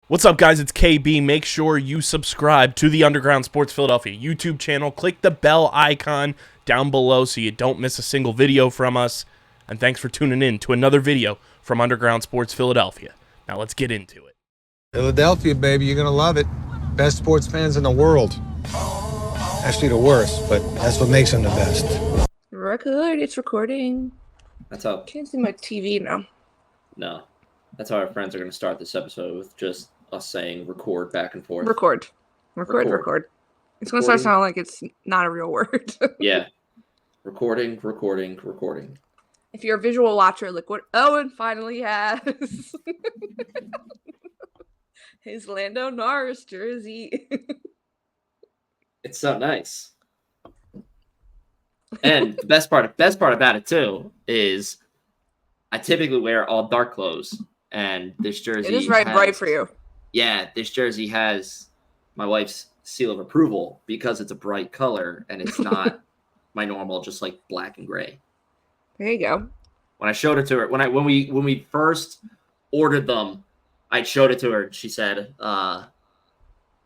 What's up, guys? It's KB. Make sure you subscribe to the Underground Sports Philadelphia YouTube channel. Click the bell icon down below so you don't miss a single video from us. And thanks for tuning in to another video from Underground Sports Philadelphia. Now let's get into it. Philadelphia, baby, you're gonna love it. Best sports fans in the world. Actually, the worst, but that's what makes them the best. Record, it's recording. That's how. Can't see my TV now. No, that's how our friends are going to start this episode with just us saying record back and forth. Record. It's going to start sounding like it's not a real word. Yeah. Recording. If you're a visual watcher, look what Owen finally has. His Lando Norris jersey. It's so nice. And the best part about it too is I typically wear all dark clothes, and this jersey it is very bright for you. Yeah, this jersey has my wife's seal of approval because it's a bright color and it's not my normal just like black and gray. There you go. When I showed it to her, when we first ordered them, I showed it to her and she said,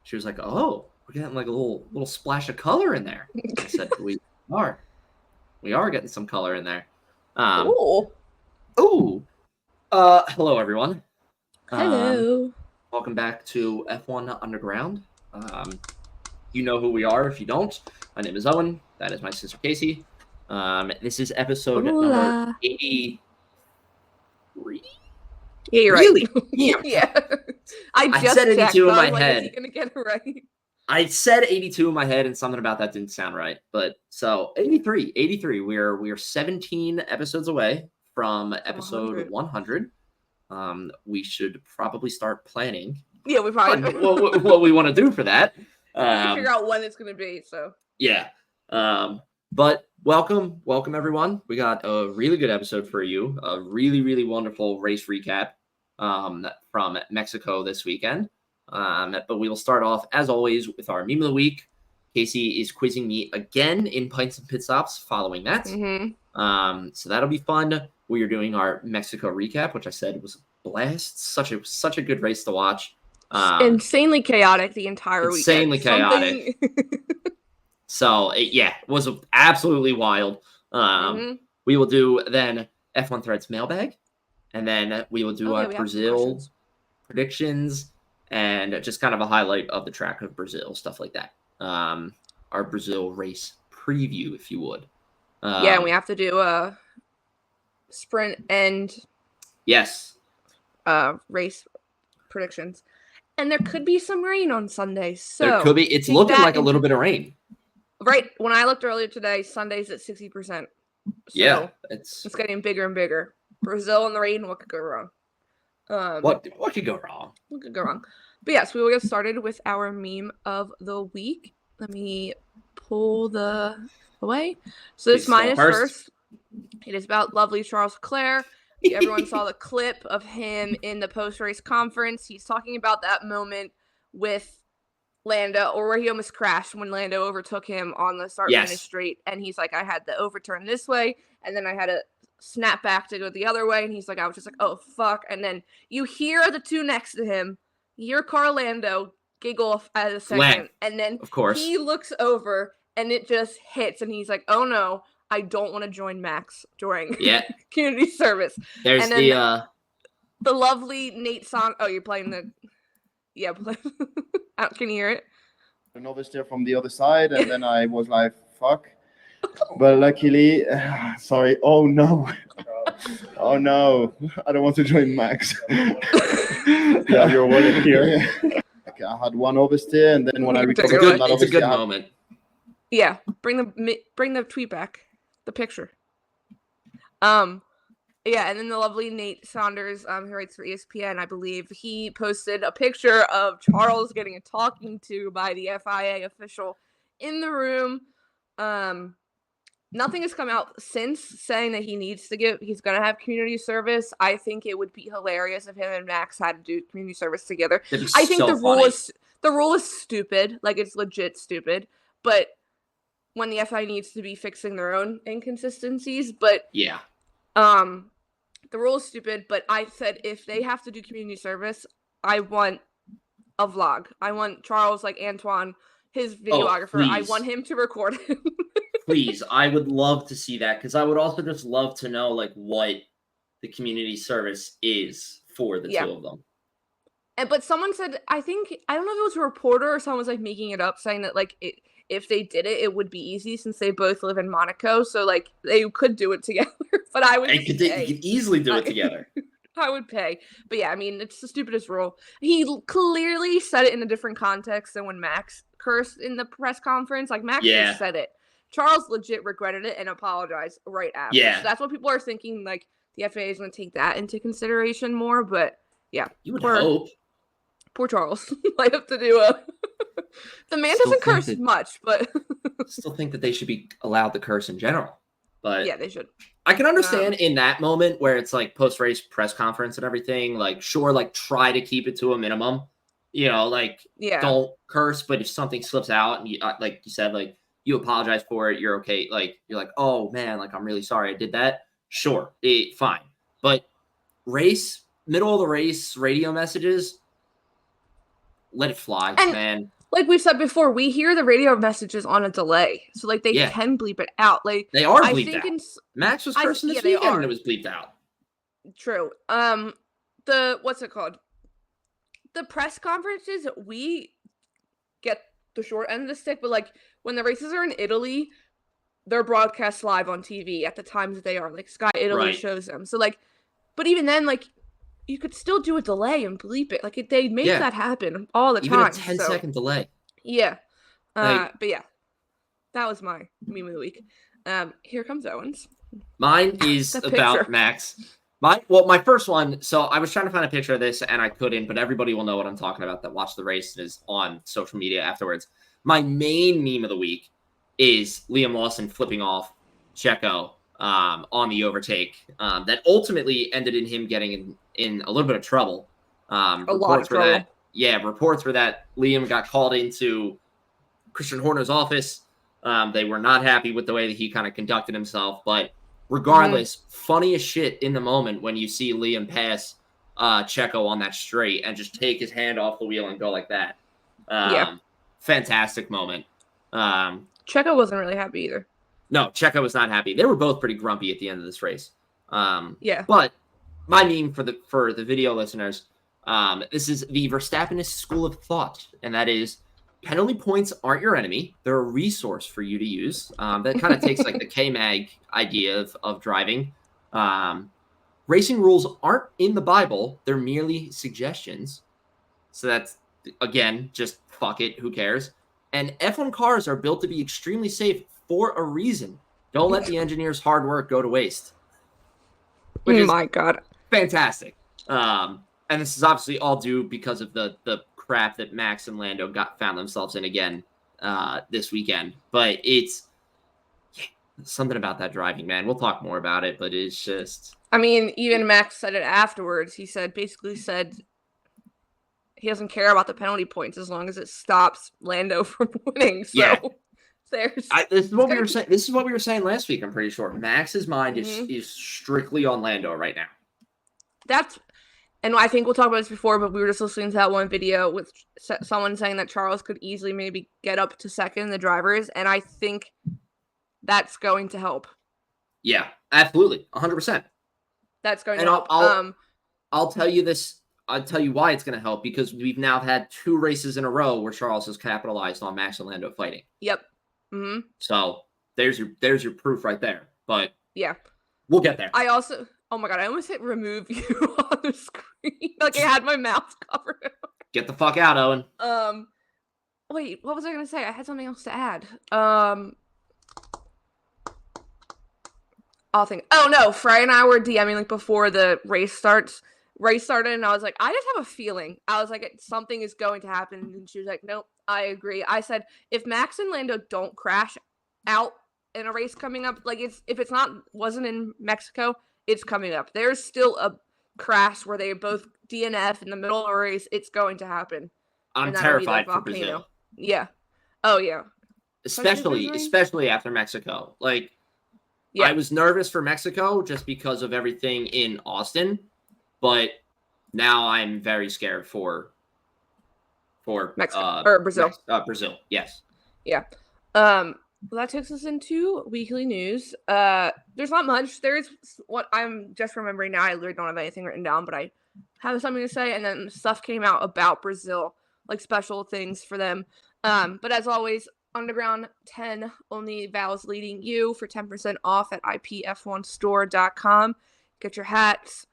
she was like, "Oh, we're getting like a little splash of color in there." I said, We are getting some color in there. Hello everyone. Hello. Welcome back to F1 Underground. You know who we are if you don't. My name is Owen. That is my sister Casey. This is episode number 83. Yeah, you're really? right. Yeah. I said 82 in my head. Is he gonna get it right? I said 82 in my head, and something about that didn't sound right. But so 83. We're 17 episodes away from episode 100. We should probably start planning. Yeah, we probably what we want to do for that. Figure out when it's gonna be. So yeah. But welcome everyone. We got a really good episode for you. A really wonderful race recap from Mexico this weekend. But we will start off, as always, with our meme of the week. Casey is quizzing me again in Pints and Pit Stops following that. Mm-hmm. So that'll be fun. We are doing our Mexico recap, which I said was a blast. Such a good race to watch. Insanely chaotic the entire weekend. Insanely chaotic. So, it was absolutely wild. We will do then F1Threads Mailbag. And then we will do our Brazil predictions. And just kind of a highlight of the track of Brazil, stuff like that. Our Brazil race preview, if you would. Yeah, and we have to do a sprint and race predictions. And there could be some rain on Sunday. So there could be. It's looking like a little bit of rain. Right. When I looked earlier today, Sunday's at 60%. So yeah, it's getting bigger and bigger. Brazil in the rain, what could go wrong? What could go wrong? What could go wrong? But yes, we will get started with our meme of the week. Let me pull the away. So this mine is first. It is about lovely Charles Leclerc. Everyone saw the clip of him in the post-race conference. He's talking about that moment with Lando, or where he almost crashed when Lando overtook him on the start-finish straight. And he's like, I had to overturn this way, and then I had to snap back to go the other way. And he's like, I was just like, oh, fuck. And then you hear the two next to him, you hear Carl Lando giggle at a second. And then of course he looks over, and it just hits. And he's like, oh, no, I don't want to join Max during community service. There's the lovely Nate Song. Oh, you're playing the... Yeah, can you hear it? I noticed there from the other side, and then I was like, fuck. But luckily, sorry. Oh no. I don't want to join Max. Yeah, you're one here. Okay, I had one oversteer, and then when I recovered, it's a good moment. Yeah, bring the tweet back, the picture. Yeah, and then the lovely Nate Saunders, who writes for ESPN, I believe, he posted a picture of Charles getting a talking to by the FIA official in the room. Nothing has come out since saying that he's going to have community service. I think it would be hilarious if him and Max had to do community service together. I think the rule is stupid, like it's legit stupid, but when the FIA needs to be fixing their own inconsistencies, but yeah. The rule is stupid, but I said if they have to do community service, I want a vlog. I want Charles, like Antoine, his videographer. I want him to record it. Please, I would love to see that because I would also just love to know like what the community service is for the two of them. But someone said, I don't know if it was a reporter or someone was like making it up, saying that like if they did it, it would be easy since they both live in Monaco, so like they could do it together. But I would. They could easily do it together. I would pay. But yeah, I mean, it's the stupidest rule. He clearly said it in a different context than when Max cursed in the press conference. Like, Max just said it. Charles legit regretted it and apologized right after. Yeah. So that's what people are thinking, like, the FAA is going to take that into consideration more. But, yeah. You would hope. Poor Charles. Might have to do a... The man doesn't curse much, but... Still think that they should be allowed to curse in general. But yeah, they should. I can understand in that moment where it's like post-race press conference and everything, like, sure, like, try to keep it to a minimum. You know, like, don't curse, but if something slips out and, you, like you said, like, you apologize for it, you're okay. Like, you're like, oh, man, like, I'm really sorry I did that. Sure, fine. But middle of the race, radio messages, let it fly, man. Like we've said before, we hear the radio messages on a delay. So, like, they can bleep it out. Like, they are bleeped out. Max was cursing this weekend and it was bleeped out. True. What's it called? The press conferences, we get the short end of the stick, but, like, when the races are in Italy, they're broadcast live on TV at the times that they are. Like, Sky Italy shows them. So, like, but even then, like, you could still do a delay and bleep it. Like, they make that happen all the time. Even a 10-second delay. Yeah. But yeah, that was my meme of the week. Here comes Owen's. Mine is about Max. My first one, so I was trying to find a picture of this and I couldn't, but everybody will know what I'm talking about that watched the race and is on social media afterwards. My main meme of the week is Liam Lawson flipping off Checo on the overtake that ultimately ended in him getting in a little bit of trouble. A lot of trouble. Reports were that Liam got called into Christian Horner's office. They were not happy with the way that he kind of conducted himself. But regardless, funny as shit in the moment when you see Liam pass Checo on that straight and just take his hand off the wheel and go like that. Fantastic moment. Checo wasn't really happy either. No, Checo was not happy. They were both pretty grumpy at the end of this race. But my meme for the video listeners, this is the Verstappenist school of thought, and that is penalty points aren't your enemy. They're a resource for you to use. That kind of takes like the K-Mag idea of driving. Racing rules aren't in the Bible. They're merely suggestions. So that's, again, just fuck it. Who cares? And F1 cars are built to be extremely safe for a reason. Don't let the engineers' hard work go to waste. Which is my God. Fantastic. And this is obviously all due because of the crap that Max and Lando found themselves in again this weekend. But it's something about that driving, man. We'll talk more about it, but it's just... I mean, even Max said it afterwards. He basically said he doesn't care about the penalty points as long as it stops Lando from winning. So this is what we were saying. This is what we were saying last week. I'm pretty sure Max's mind is strictly on Lando right now. And I think we'll talk about this before, but we were just listening to that one video with someone saying that Charles could easily maybe get up to second, the drivers, and I think that's going to help. Yeah, absolutely, 100%. That's going to help. I'll tell you this. I'll tell you why it's going to help, because we've now had 2 races in a row where Charles has capitalized on Max and Lando fighting. Yep. Mm-hmm. So there's your proof right there. But yeah, we'll get there. Oh my God, I almost hit remove you on the screen. Like, I had my mouth covered. Get the fuck out, Owen. Wait, what was I going to say? I had something else to add. I'll think. Oh no, Frey and I were DMing like before the race started, and I was like, I just have a feeling. I was like, something is going to happen, and she was like, nope, I agree. I said, if Max and Lando don't crash out in a race coming up, like if it's wasn't in Mexico, it's coming up. There's still a crash where they both DNF in the middle of a race. It's going to happen. I'm terrified for Brazil. Yeah. Oh yeah. Especially after Mexico. Like, yeah. I was nervous for Mexico just because of everything in Austin, but now I'm very scared for for Mexico or Brazil. Brazil, yes. Yeah. Well, that takes us into weekly news. There's not much. There's what I'm just remembering now. I literally don't have anything written down, but I have something to say. And then stuff came out about Brazil, like special things for them. But as always, Underground 10 only vows leading you for 10% off at IPF1Store.com. Get your hats,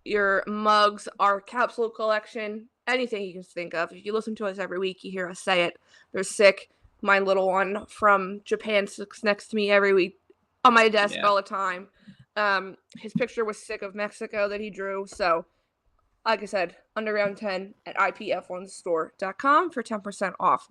your mugs, our capsule collection, anything you can think of. If you listen to us every week, you hear us say it. They're sick. My little one from Japan sits next to me every week on my desk all the time. His picture was sick of Mexico that he drew. So, like I said, Underground 10 at IPF1Store.com for 10% off.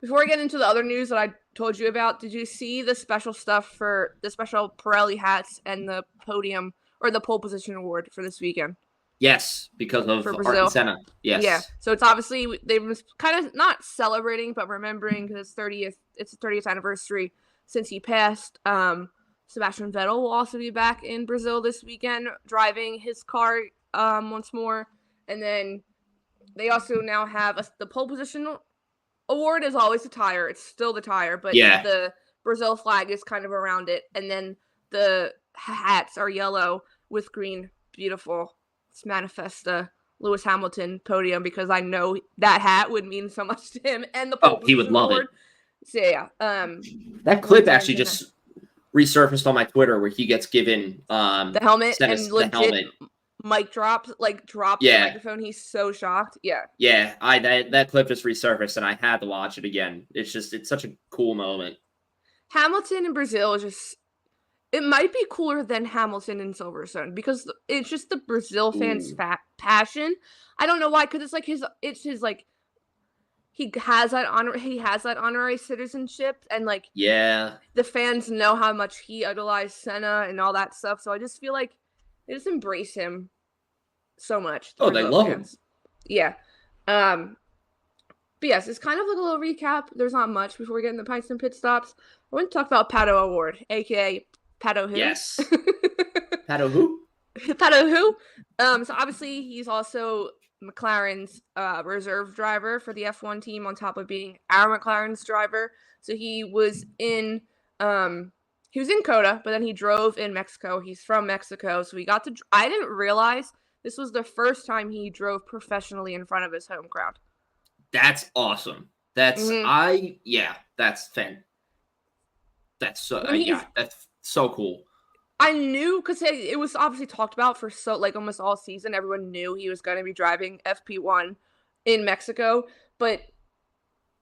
Before I get into the other news that I told you about, did you see the special stuff for the special Pirelli hats and the podium or the pole position award for this weekend? Yes, because of Ayrton Senna. Yes. Yeah. So it's obviously they were kind of not celebrating, but remembering because it's the 30th anniversary since he passed. Sebastian Vettel will also be back in Brazil this weekend, driving his car once more, and then they also now have the pole position award is always the tire. It's still the tire, but the Brazil flag is kind of around it. And then the hats are yellow with green. Beautiful. It's manifesta Lewis Hamilton podium because I know that hat would mean so much to him. And the pole position he would love award. it. So yeah. That clip actually just resurfaced on my Twitter where he gets given the helmet Senna's, and legit the helmet. Mic drops the microphone. He's so shocked. Yeah. That clip just resurfaced and I had to watch it again. It's such a cool moment. Hamilton in Brazil is just, it might be cooler than Hamilton in Silverstone because it's just the Brazil fans' passion. I don't know why, because it's like he has that honorary citizenship, and the fans know how much he idolized Senna and all that stuff. So I just feel like they just embrace him so much. Oh, they love him. Yeah. But yes, it's kind of like a little recap. There's not much before we get into pints and pit stops. I want to talk about Pato Award, aka Pato Who. Yes. Pato Who? Pato Who. So obviously he's also McLaren's reserve driver for the F1 team on top of being our McLaren's driver. So he was in COTA, but then he drove in Mexico. He's from Mexico. So I didn't realize this was the first time he drove professionally in front of his home crowd. That's awesome. That's that's fun. That's that's so cool. I knew because it was obviously talked about for almost all season. Everyone knew he was going to be driving FP1 in Mexico, but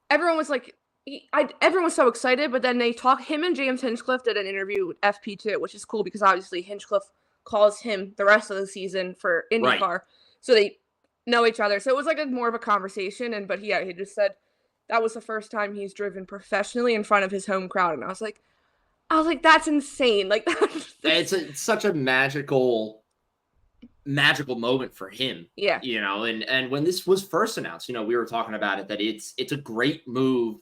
everyone was everyone was so excited. But then him and James Hinchcliffe did an interview with FP2, which is cool because obviously Hinchcliffe calls him the rest of the season for IndyCar, so they know each other. So it was more of a conversation. But he just said that was the first time he's driven professionally in front of his home crowd, and I was like, that's insane. It's such a magical moment for him. Yeah. And when this was first announced, we were talking about it, that it's a great move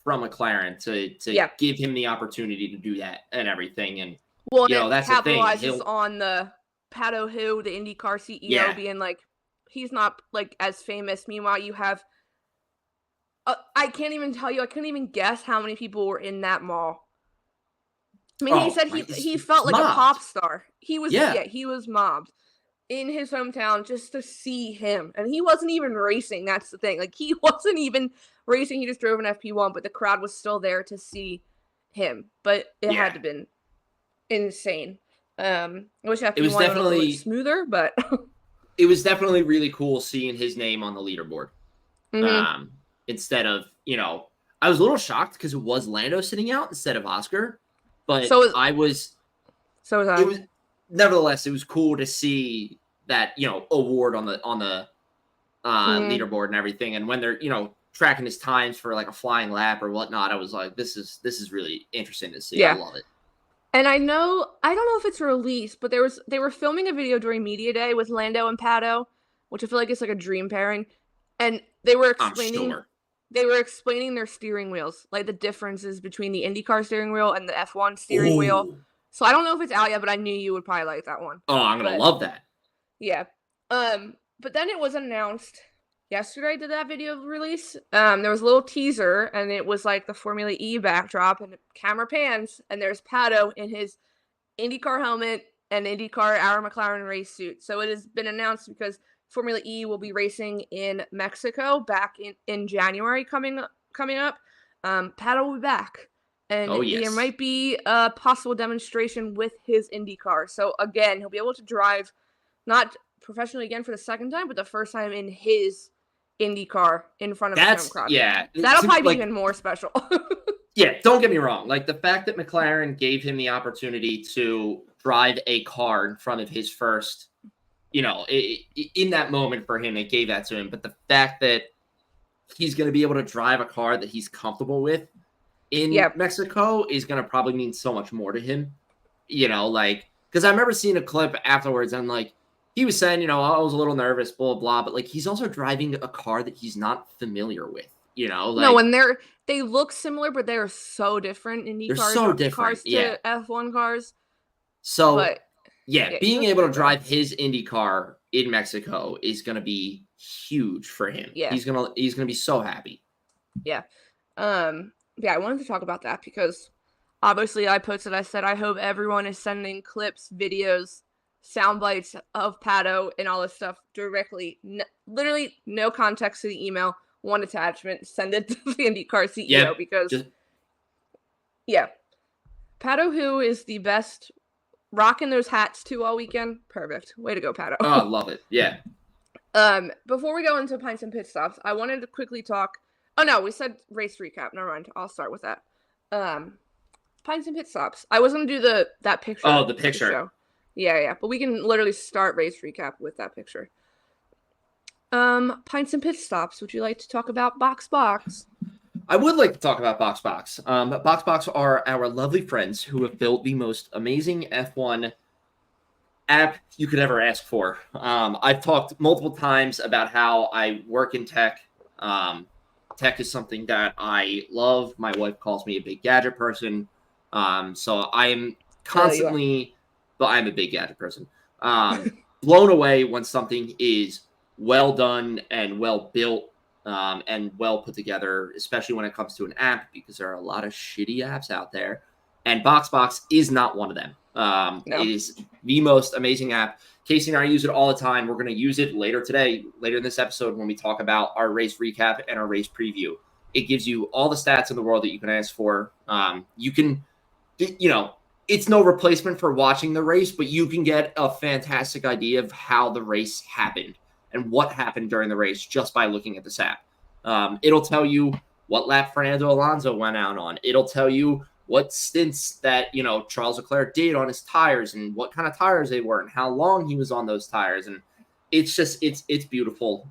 from McLaren to give him the opportunity to do that and everything. And that's the thing. Capitalizes on the Pato Who, the IndyCar CEO, being he's not as famous. Meanwhile, you have I can't even tell you. I couldn't even guess how many people were in that mall. I mean, he said he felt like a pop star. He was he was mobbed in his hometown just to see him, and he wasn't even racing. That's the thing. He wasn't even racing. He just drove an FP1, but the crowd was still there to see him. But it had to have been insane. I wish FP1 was definitely smoother, but it was definitely really cool seeing his name on the leaderboard. Mm-hmm. Instead of I was a little shocked because it was Lando sitting out instead of Oscar. But nevertheless, it was cool to see that, award on the leaderboard and everything. And when they're, tracking his times for a flying lap or whatnot, I was like, this is really interesting to see. Yeah. I love it. And I don't know if it's released, but they were filming a video during Media Day with Lando and Pato, which I feel like it's a dream pairing. And they were explaining their steering wheels, the differences between the IndyCar steering wheel and the F1 steering wheel. So I don't know if it's out yet, but I knew you would probably like that one. Oh, I'm going to love that. Yeah. But then it was announced yesterday did that video release. There was a little teaser, and it was like the Formula E backdrop, and the camera pans, and there's Pato in his IndyCar helmet and IndyCar Our McLaren race suit. So it has been announced because Formula E will be racing in Mexico back in January coming up. Pato will be back. And there might be a possible demonstration with his IndyCar. So again, he'll be able to drive not professionally again for the second time, but the first time in his IndyCar in front of his home crowd. Yeah. That'll probably be even more special. Yeah, don't get me wrong. Like, the fact that McLaren gave him the opportunity to drive a car in front of his first, in that moment for him, it gave that to him. But the fact that he's going to be able to drive a car that he's comfortable with in Mexico is going to probably mean so much more to him. Because I remember seeing a clip afterwards, and like, he was saying, I was a little nervous, blah, blah, but like, he's also driving a car that he's not familiar with, No, and they look similar, but they're so different. They're so different cars to F1 cars. So, being able to drive his Indy car in Mexico is going to be huge for him. Yeah. He's going to be so happy. Yeah. I wanted to talk about that because obviously I said, I hope everyone is sending clips, videos, sound bites of Pato and all this stuff directly. Literally no context to the email. One attachment, send it to the IndyCar CEO because Pato, who is the best, rocking those hats too all weekend. Perfect. Way to go, Pato. Oh, I love it. Yeah. Before we go into Pints and Pit Stops, I wanted to quickly talk. Oh no, we said race recap. Never mind. I'll start with that. Pints and Pit Stops. I was gonna do that picture. Oh, the picture. Yeah. But we can literally start race recap with that picture. Pints and Pit Stops. Would you like to talk about Box? I would like to talk about Box. Box are our lovely friends who have built the most amazing F1 app you could ever ask for. I've talked multiple times about how I work in tech. Tech is something that I love. My wife calls me a big gadget person. So I'm constantly, I'm a big gadget person. Blown away when something is well done and well built and well put together, especially when it comes to an app, because there are a lot of shitty apps out there. And Box is not one of them. No. It is the most amazing app. Casey and I use it all the time. We're going to use it later in this episode when we talk about our race recap and our race preview. It gives you all the stats in the world that you can ask for. You can, it's no replacement for watching the race, but you can get a fantastic idea of how the race happened and what happened during the race just by looking at this app. It'll tell you what lap Fernando Alonso went out on. It'll tell you what stints that, Charles Leclerc did on his tires and what kind of tires they were and how long he was on those tires. And it's just, it's beautiful.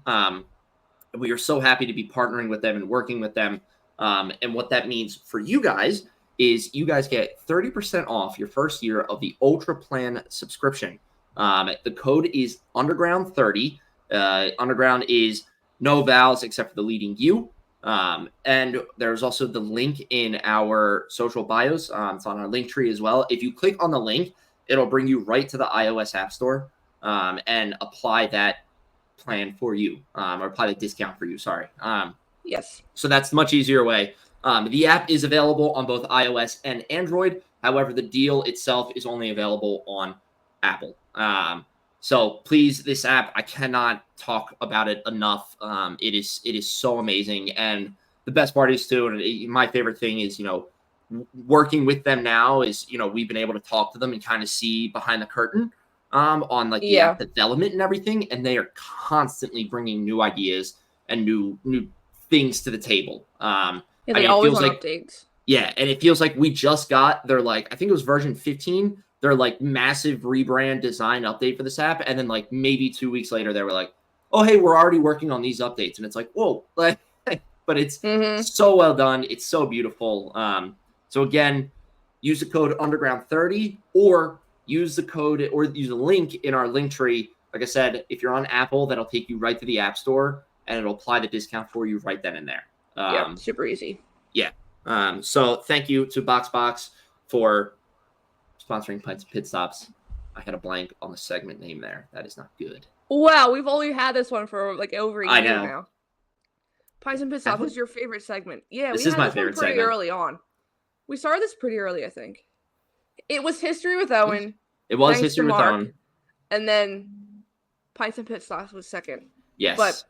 We are so happy to be partnering with them and working with them. And what that means for you guys is you guys get 30% off your first year of the Ultra Plan subscription. The code is Underground30. Underground is no vowels except for the leading U. And there's also the link in our social bios. It's on our link tree as well. If you click on the link, it'll bring you right to the iOS App Store and apply that plan for you, or apply the discount for you. Sorry. Yes. So that's a much easier way. The app is available on both iOS and Android. However, the deal itself is only available on Apple. So please, this app, I cannot talk about it enough. It is so amazing. And the best part is too, and my favorite thing is, working with them now is, we've been able to talk to them and kind of see behind the curtain on like the app development and everything. And they are constantly bringing new ideas and new things to the table. They always want updates. Yeah. And it feels like we just got their, I think it was version 15. Their massive rebrand design update for this app. And then maybe 2 weeks later, they were like, oh, hey, we're already working on these updates. And it's like, whoa, but it's so well done. It's so beautiful. So again, use the code Underground30 or use the link in our link tree. Like I said, if you're on Apple, that'll take you right to the App Store and it'll apply the discount for you right then and there. Super easy. Yeah. So thank you to Box for sponsoring Pints and Pit Stops. I had a blank on the segment name there. That is not good. Wow, we've only had this one for over a year now. Pints and Pit Stop is your favorite segment. Yeah, this we is had my this one favorite pretty segment. early on. We started this pretty early, I think. It was History with Owen. It was thanks History to with Mark, Owen. And then Pints and Pit Stops was second. Yes. But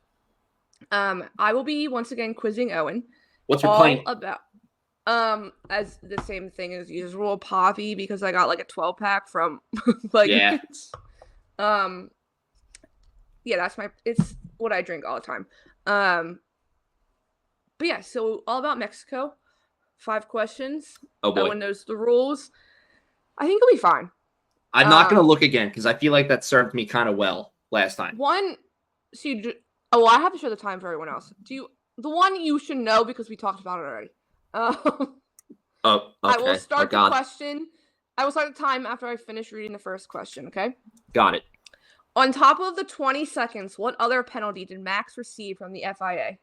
I will be once again quizzing Owen. What's your pint? About as the same thing as usual, Poppy, because I got like a 12-pack from Yeah. Yeah, it's what I drink all the time. But yeah, so all about Mexico. 5 questions. Oh boy. Owen knows the rules. I think it'll be fine. I'm not going to look again because I feel like that served me kind of well last time. I have to show the time for everyone else. The one you should know because we talked about it already. Okay. I will start the question. I will start the time after I finish reading the first question, okay? Got it. On top of the 20 seconds, what other penalty did Max receive from the FIA?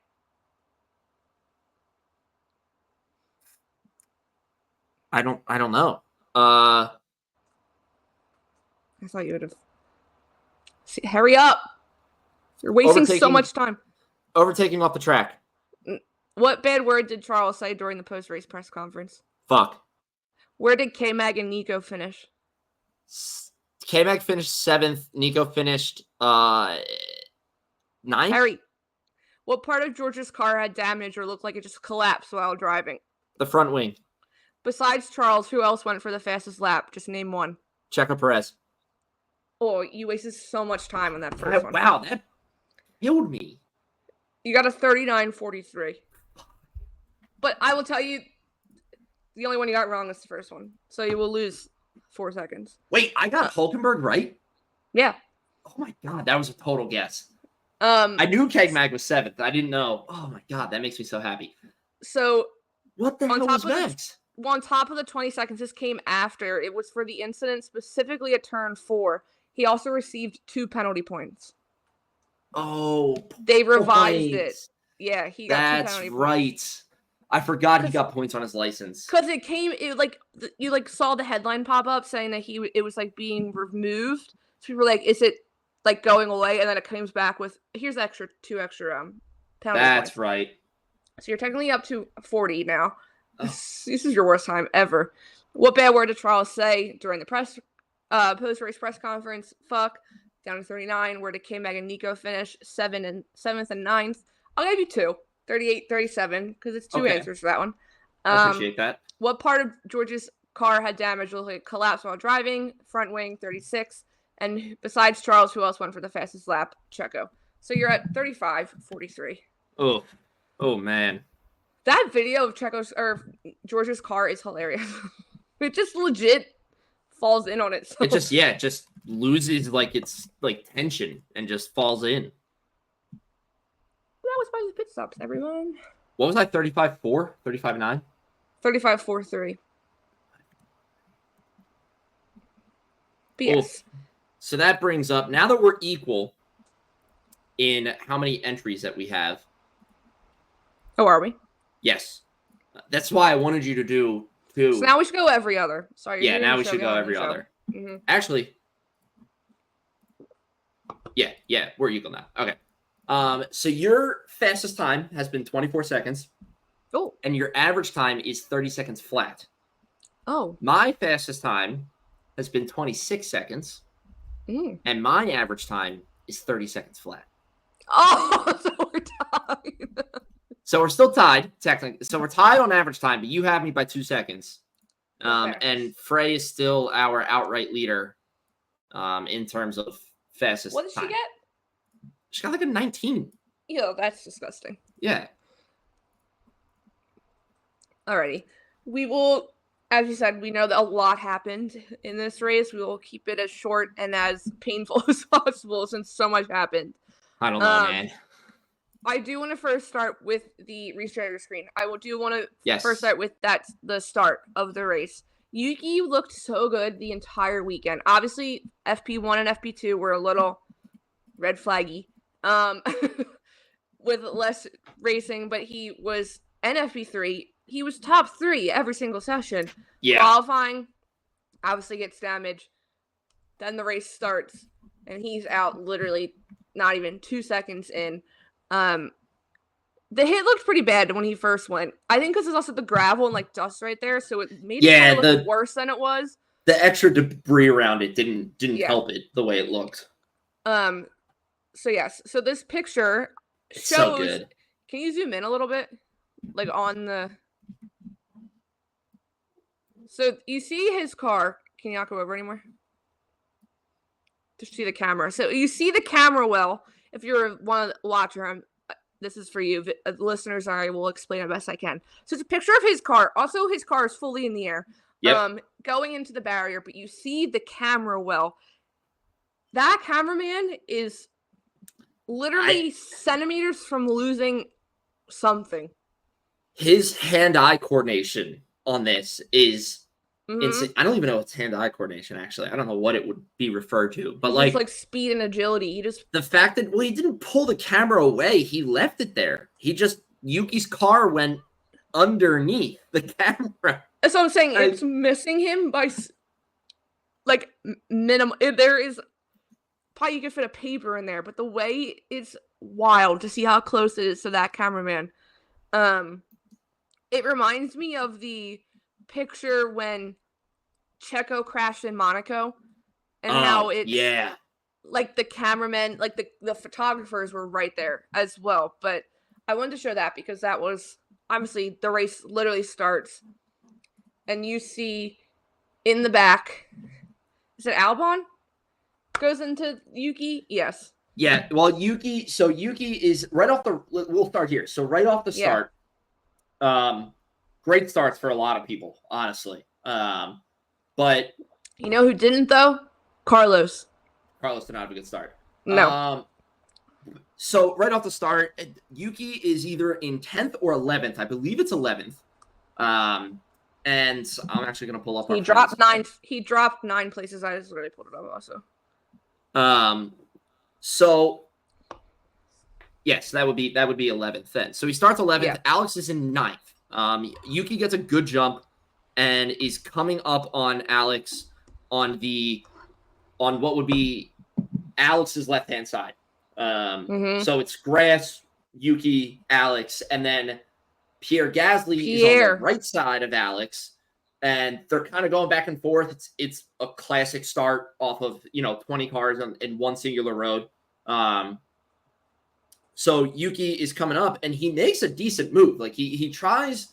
I don't know. I thought you would have. Hurry up! You're wasting so much time. Overtaking off the track. What bad word did Charles say during the post-race press conference? Fuck. Where did K-Mag and Nico finish? K-Mag finished 7th. Nico finished 9th. Harry, what part of George's car had damage or looked like it just collapsed while driving? The front wing. Besides Charles, who else went for the fastest lap? Just name one. Checo Perez. Oh, you wasted so much time on that first one. Wow, that killed me. You got a 39.43. But I will tell you, the only one you got wrong is the first one. So you will lose 4 seconds. Wait, I got Hulkenberg right? Yeah. Oh my god, that was a total guess. I knew K-Mag was 7th. I didn't know. Oh my god, that makes me so happy. So what the hell was Max? On top of the 20 seconds, this came after. It was for the incident specifically at turn 4. He also received 2 penalty points. Oh, they revised it. Yeah, he got 2 penalty points. That's right. I forgot he got points on his license. Because you saw the headline pop up saying that it was like being removed. So people were like, is it like going away? And then it comes back with here's 2 extra penalty That's points. Right. So you're technically up to 40 now. This is your worst time ever. What bad word did Charles say during the post-race press conference? Fuck. Down to 39. Where did K-Mag and Nico finish? 7th and 9th. I'll give you 2. 38, 37, because it's 2 answers for that one. I appreciate that. What part of George's car had damage? Like collapsed while driving. Front wing, 36. And besides Charles, who else went for the fastest lap? Checo. So you're at 35.43. Oh man. That video of George's car is hilarious. It just legit falls in on itself. It just loses its tension and just falls in. That was by the pit stops, everyone. What was I? 35.4? 35.9? 35.43. But yes. So that brings up, now that we're equal in how many entries that we have. Oh, are we? Yes. That's why I wanted you to do 2. So now we should go every other. Sorry. Yeah, now we should go every other. Mm-hmm. Actually, yeah, we're equal now. Okay. So your fastest time has been 24 seconds. Oh. And your average time is 30 seconds flat. Oh. My fastest time has been 26 seconds. And my average time is 30 seconds flat. Oh, so we're tied. So we're still tied, technically. So we're tied on average time, but you have me by 2 seconds. And Frey is still our outright leader in terms of fastest time. What did she get? She got like a 19. Ew, that's disgusting. Yeah. Alrighty. We will, as you said, we know that a lot happened in this race. We will keep it as short and as painful as possible since so much happened. I don't know, man. I do want to first start with the restart your screen. I want to first start with the start of the race. Yuki looked so good the entire weekend. Obviously, FP1 and FP2 were a little red flaggy with less racing, but he was FP3. He was top 3 every single session. Yeah. Qualifying, obviously gets damaged. Then the race starts, and he's out literally not even 2 seconds in. the hit looked pretty bad when he first went. I think because there's also the gravel and like dust right there, so it made it kind of look worse than it was. The extra debris around it didn't help it the way it looked. So yes, so this picture shows. So good. Can you zoom in a little bit, like on the? So you see his car. Can you not go over anymore? To see the camera. So you see the camera well. If you're one watcher, this is for you, listeners. I will explain it best I can. So it's a picture of his car. Also, his car is fully in the air. Yep. Going into the barrier, but you see the camera well. That cameraman is literally centimeters from losing something. His hand-eye coordination on this is insane. I don't even know if it's hand-eye coordination, actually. I don't know what it would be referred to. But like speed and agility. The fact that, he didn't pull the camera away. He left it there. Yuki's car went underneath the camera. That's what I'm saying. It's missing him by, like, minimum. There is, probably you could fit a paper in there, but the way it's wild to see how close it is to that cameraman. It reminds me of the picture when Checo crashed in Monaco, and how it's like the cameramen, like the photographers were right there as well. But I wanted to show that because that was obviously the race literally starts, and you see in the back, is it Albon goes into Yuki? Yes. Yeah. Well, Yuki is right off the. We'll start here. So right off the start, great starts for a lot of people, honestly. But you know who didn't though? Carlos. Carlos did not have a good start. No. So right off the start, Yuki is either in 10th or 11th. I believe it's 11th. And I'm actually going to pull up. He dropped 9. He dropped 9 places. I just literally pulled it up also. So yes, that would be 11th then. So he starts 11th. Yeah. Alex is in 9th. Yuki gets a good jump and is coming up on Alex on what would be Alex's left-hand side. So it's Grass, Yuki, Alex, and then Pierre Gasly is on the right side of Alex, and they're kind of going back and forth. It's a classic start off of 20 cars in one singular road. So Yuki is coming up, and he makes a decent move. Like he tries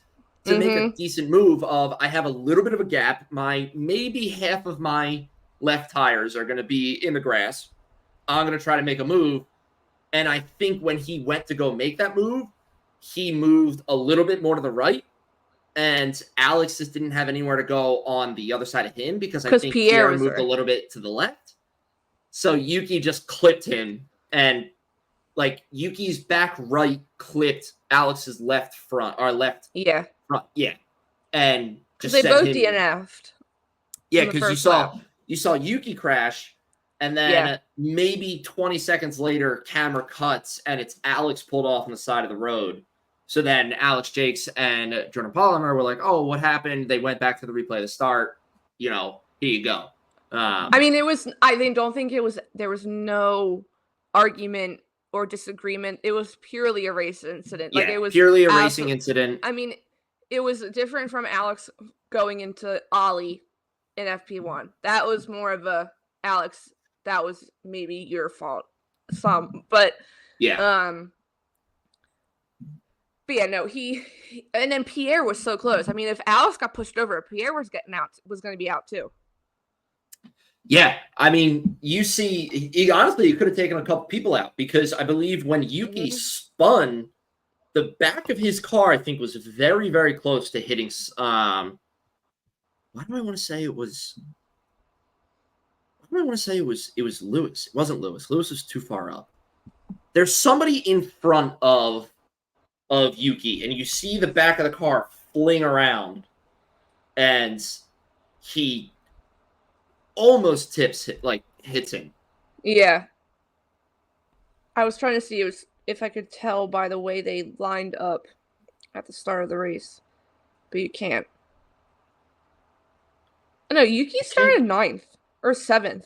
to make a decent move of, I have a little bit of a gap. Maybe half of my left tires are going to be in the grass. I'm going to try to make a move. And I think when he went to go make that move, he moved a little bit more to the right. And Alex just didn't have anywhere to go on the other side of him because I think Pierre moved a little bit to the left. So Yuki just clipped him, and Yuki's back right clipped Alex's left front or left front. Yeah. And just they both DNF'd. Yeah, because you saw Yuki crash, and then maybe 20 seconds later, camera cuts, and it's Alex pulled off on the side of the road. So then Alex Jakes and Jordan Polymer were like, oh, what happened? They went back to the replay of the start. Here you go. I mean, don't think there was no argument or disagreement. It was purely a race incident. It was purely a racing incident. I mean, it was different from Alex going into Ollie in FP1. That was more of a Alex, that was maybe your fault. But no, and then Pierre was so close. I mean, if Alex got pushed over, Pierre was going to be out too. Yeah, I mean, you see, honestly, you could have taken a couple people out because I believe when Yuki spun, the back of his car, I think, was very, very close to hitting. Why do I want to say it was? Why do I want to say it was Lewis? It wasn't Lewis. Lewis was too far up. There's somebody in front of Yuki, and you see the back of the car fling around, and he almost hits him. Yeah. I was trying to see if I could tell by the way they lined up at the start of the race, but you can't. No, Yuki started 9th or 7th.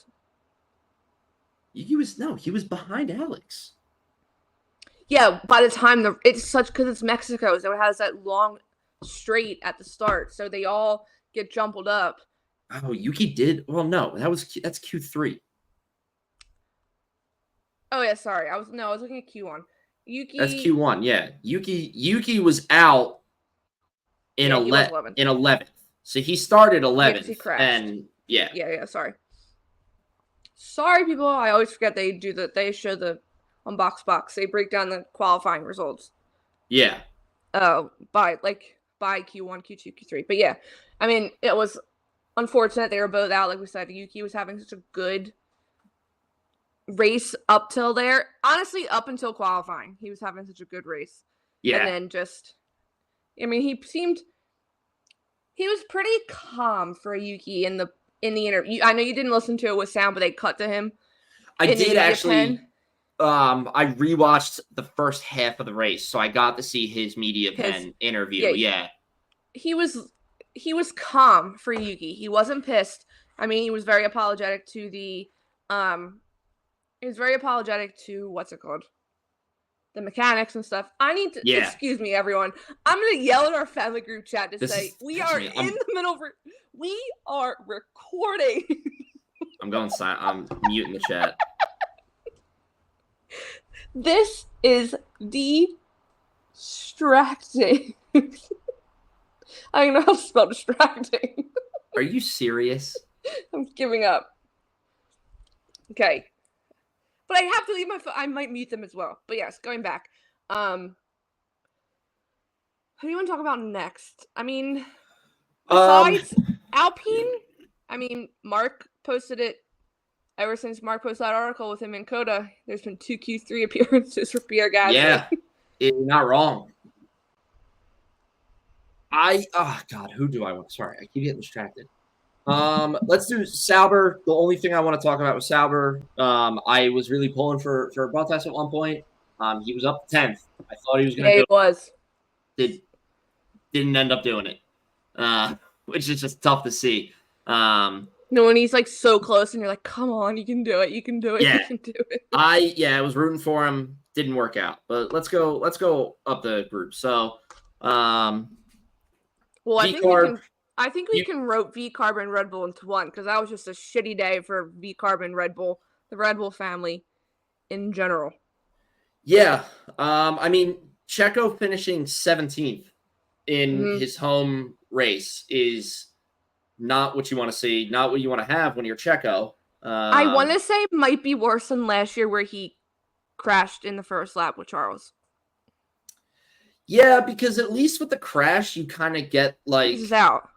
He was behind Alex. Yeah, by the time because it's Mexico, so it has that long straight at the start, so they all get jumbled up. Oh, Yuki did. Well, no, that's Q3. Oh yeah, sorry. I was looking at Q1. Yuki. That's Q1. Yeah, Yuki was out in 11th. So he started 11th, and yeah. Sorry, people. I always forget they do that. They show the on box. They break down the qualifying results. Yeah. By Q1, Q2, Q3. But yeah, I mean, it was unfortunate they were both out. Like we said, Yuki was having such a good race up till there. Honestly, up until qualifying, he was having such a good race. Yeah. And then he was pretty calm for Yuki in the interview. I know you didn't listen to it with sound, but they cut to him. I did actually. I rewatched the first half of the race, so I got to see his media pen interview. Yeah. He was calm for Yuki. He wasn't pissed. I mean, he was very apologetic to the what's it called? The mechanics and stuff. I need to excuse me, everyone. I'm gonna yell at our family group chat to say we are in the middle of we are recording. I'm going silent. I'm muting the chat. This is distracting. I don't know how to spell distracting. Are you serious? I'm giving up. Okay. But I have to leave my phone. I might mute them as well. But yes, going back. Who do you want to talk about next? I mean, besides Alpine, I mean, Mark posted it. Ever since Mark posted that article with him in Coda, there's been 2 Q3 appearances for Pierre Gasly. Yeah, you're not wrong. Who do I want? Sorry, I keep getting distracted. Let's do Sauber. The only thing I want to talk about was Sauber. I was really pulling for Bottas at one point. He was up 10th. I thought he was going to do it. Didn't end up doing it, which is just tough to see. No, when he's like so close and you're like, come on, you can do it. You can do it. Yeah. You can do it. I was rooting for him. Didn't work out. But let's go up the group. So, well, I think we can rope V-Carb and Red Bull into one because that was just a shitty day for V-Carb and Red Bull, the Red Bull family in general. Yeah. I mean, Checo finishing 17th in his home race is not what you want to see, not what you want to have when you're Checo. I want to say it might be worse than last year where he crashed in the first lap with Charles. Yeah, because at least with the crash, you kind of get like he's out.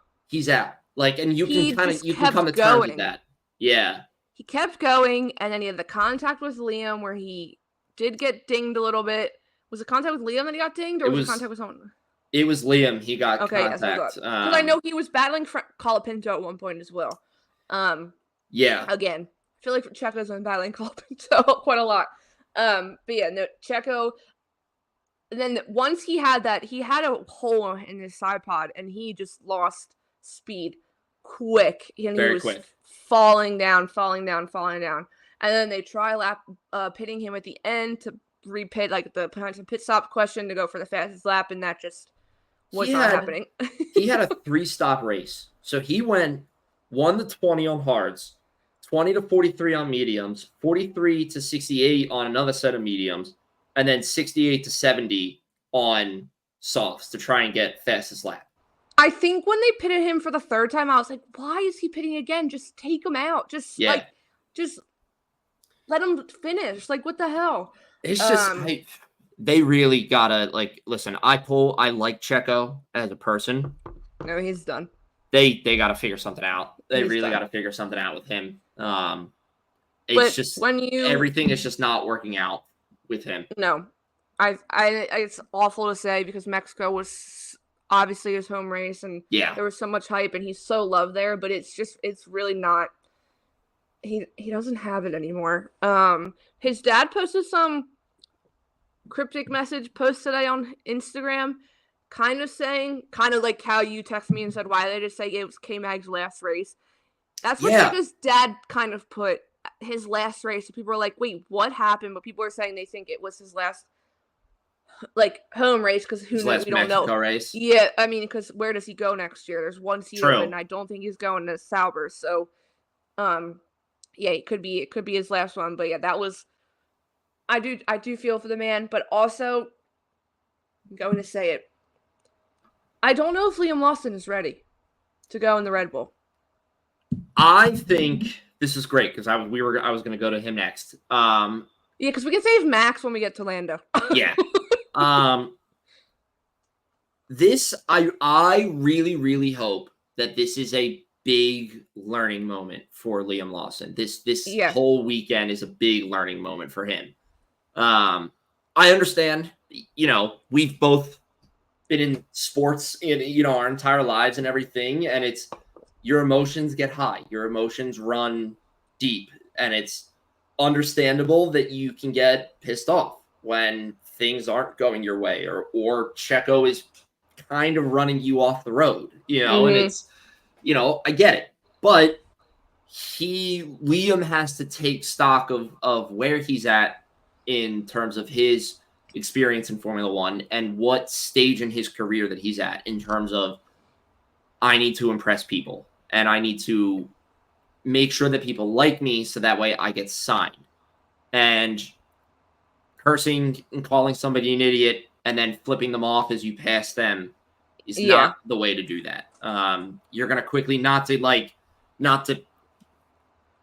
Like, and you can come to terms with that. Yeah. He kept going, and then he had the contact with Liam where he did get dinged a little bit. Was it contact with Liam that he got dinged, or was it contact with someone? It was Liam. He got contact. Because I know he was battling Colapinto at one point as well. Yeah. Again, I feel like Checo's been battling Colapinto quite a lot. But yeah, no, Checo. And then once he had a hole in his side pod, and he just lost speed quick. And Very he was quick. falling down. And then they try pitting him at the end to repit, like the potential pit stop question to go for the fastest lap, and that just was not happening. He had a 3-stop race. So he went 1 to 20 on hards, 20 to 43 on mediums, 43 to 68 on another set of mediums, and then 68 to 70 on softs to try and get fastest lap. I think when they pitted him for the third time, I was like, why is he pitting again? Just take him out. Just let him finish. Like, what the hell? It's just they really gotta listen. I like Checo as a person. No, he's done. They gotta figure something out. They really gotta figure something out with him. It's just everything is just not working out with him. No, it's awful to say because Mexico was obviously his home race, and there was so much hype, and he's so loved there. But it's really not. He doesn't have it anymore. His dad posted some cryptic message post today on Instagram, kind of like how you texted me and said, why did they just say it was K-Mag's last race? That's what his dad kind of put, his last race. So people were like, wait, what happened? But people are saying they think it was his last home race because who knows? We don't know. Race. Yeah, I mean, because where does he go next year? There's one seat open. I don't think he's going to Sauber. So, yeah, it could be his last one. But yeah, that was. I do feel for the man, but also, I'm going to say it. I don't know if Liam Lawson is ready to go in the Red Bull. I think this is great because I was going to go to him next. Yeah, because we can save Max when we get to Lando. Yeah. This I really, really hope that this is a big learning moment for Liam Lawson. This whole weekend is a big learning moment for him. I understand, we've both been in sports in, our entire lives and everything. And it's your emotions get high, your emotions run deep, and it's understandable that you can get pissed off when things aren't going your way or Checo is kind of running you off the road, and it's, I get it, but Liam has to take stock of where he's at in terms of his experience in Formula One and what stage in his career that he's at in terms of, I need to impress people and I need to make sure that people like me so that way I get signed. And cursing and calling somebody an idiot and then flipping them off as you pass them is not the way to do that. You're going to quickly not to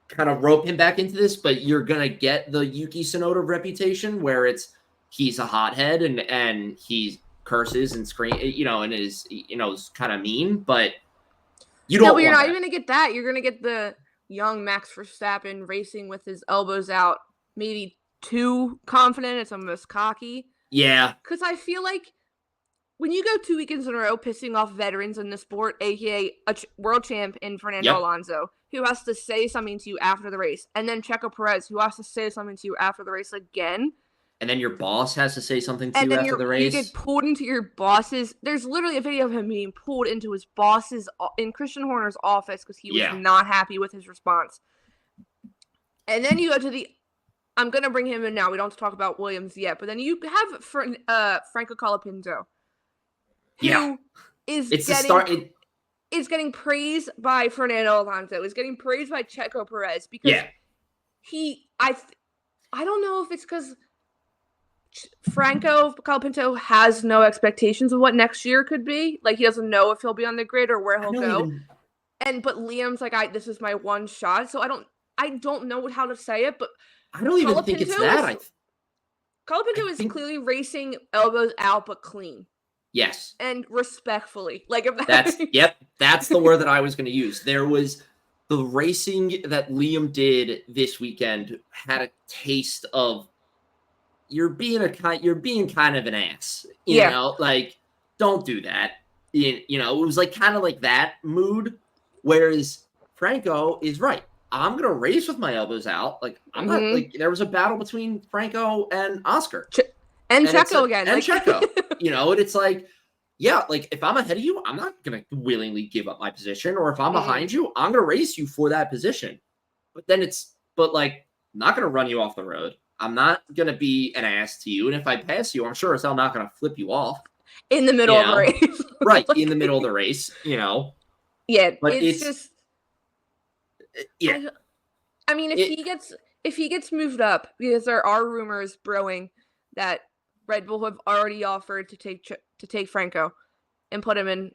kind of rope him back into this, but you're going to get the Yuki Tsunoda reputation where he's a hothead and he curses and scream, and is kind of mean, but you don't. No, but you're not even going to get that. You're going to get the young Max Verstappen racing with his elbows out, maybe too confident. It's almost cocky. Yeah. Because I feel like when you go 2 weekends in a row pissing off veterans in the sport, a.k.a. a world champ in Fernando Alonso, who has to say something to you after the race, and then Checo Perez, who has to say something to you after the race again. And then your boss has to say something to you after the race. You get pulled into your boss's. There's literally a video of him being pulled into his boss's in Christian Horner's office because he was not happy with his response. And then you go to the. I'm gonna bring him in now. We don't have to talk about Williams yet, but then you have Franco Colapinto, who is getting praised by Fernando Alonso. Is getting praised by Checo Perez because I don't know if it's because Franco Colapinto has no expectations of what next year could be. Like, he doesn't know if he'll be on the grid or where he'll go. But Liam's like, this is my one shot. So I don't know how to say it, but I don't even think it's that. Colapinto is clearly racing elbows out, but clean. Yes. And respectfully. That's the word that I was going to use. There was the racing that Liam did this weekend had a taste of you're being kind of an ass. You know, like, don't do that. It was like kind of like that mood. Whereas Franco is right. I'm going to race with my elbows out. Like, I'm not like, there was a battle between Franco and Oscar. And Checo again. And Checo, and it's like, like if I'm ahead of you, I'm not going to willingly give up my position. Or if I'm behind you, I'm going to race you for that position. But I'm not going to run you off the road. I'm not going to be an ass to you. And if I pass you, I'm sure as hell not going to flip you off. In the middle of the race. Right. In the middle of the race, Yeah. But it's just. Yeah. I mean, if he gets moved up, because there are rumors brewing that Red Bull have already offered to take Franco and put him in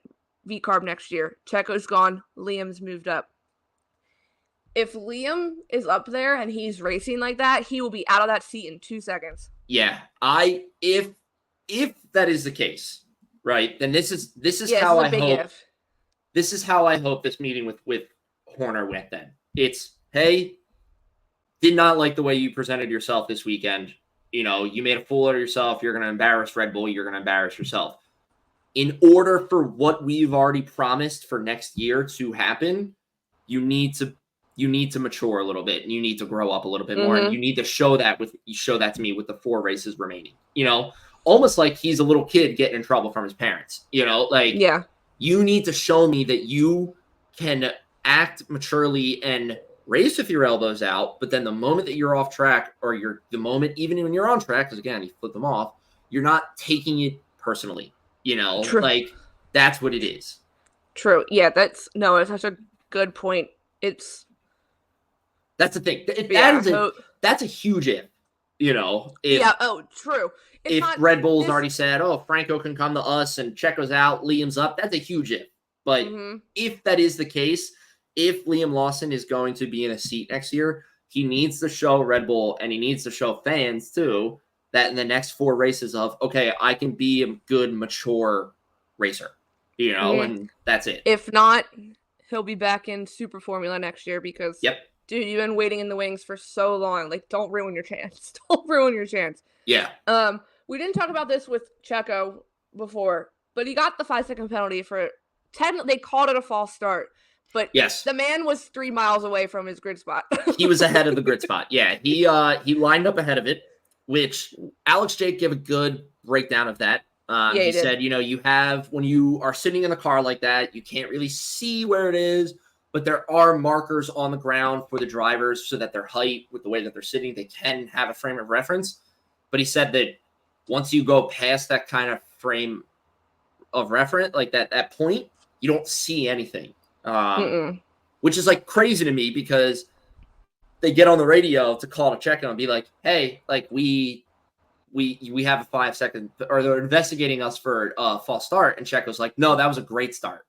V-Carb next year. Checo's gone. Liam's moved up. If Liam is up there and he's racing like that, he will be out of that seat in 2 seconds. Yeah. If that is the case, right? Then this is how I hope. If. This is how I hope this meeting with Horner went then. It's, hey, did not like the way you presented yourself this weekend. You made a fool out of yourself. You're going to embarrass Red Bull. You're going to embarrass yourself. In order for what we've already promised for next year to happen, you need to mature a little bit and you need to grow up a little bit more. And you need to show that to me with the 4 races remaining, almost like he's a little kid getting in trouble from his parents, you need to show me that you can act maturely and race with your elbows out. But then the moment that you're off track or the moment, even when you're on track, because again, you flip them off, you're not taking it personally. True. Like that's what it is. True. Yeah, it's such a good point. That's the thing. That's a huge if. True. If Red Bull's already said, "Oh, Franco can come to us and Checo's out, Liam's up," that's a huge if. But if that is the case, if Liam Lawson is going to be in a seat next year, he needs to show Red Bull and he needs to show fans too that in the next 4 races okay, I can be a good, mature racer, and that's it. If not, he'll be back in Super Formula next year because, dude, you've been waiting in the wings for so long. Like, don't ruin your chance. Don't ruin your chance. Yeah. We didn't talk about this with Checo before, but he got the 5-second penalty for 10. They called it a false start, but the man was 3 miles away from his grid spot. He was ahead of the grid spot. Yeah, he lined up ahead of it, which Alex Jake gave a good breakdown of that. He said, you have, when you are sitting in a car like that, you can't really see where it is, but there are markers on the ground for the drivers so that their height, with the way that they're sitting, they can have a frame of reference. But he said that once you go past that kind of frame of reference, like that point, you don't see anything, which is like crazy to me because they get on the radio to call to check and be like, "Hey, like we have a 5-second, or they're investigating us for a false start," and Checo's like, "No, that was a great start."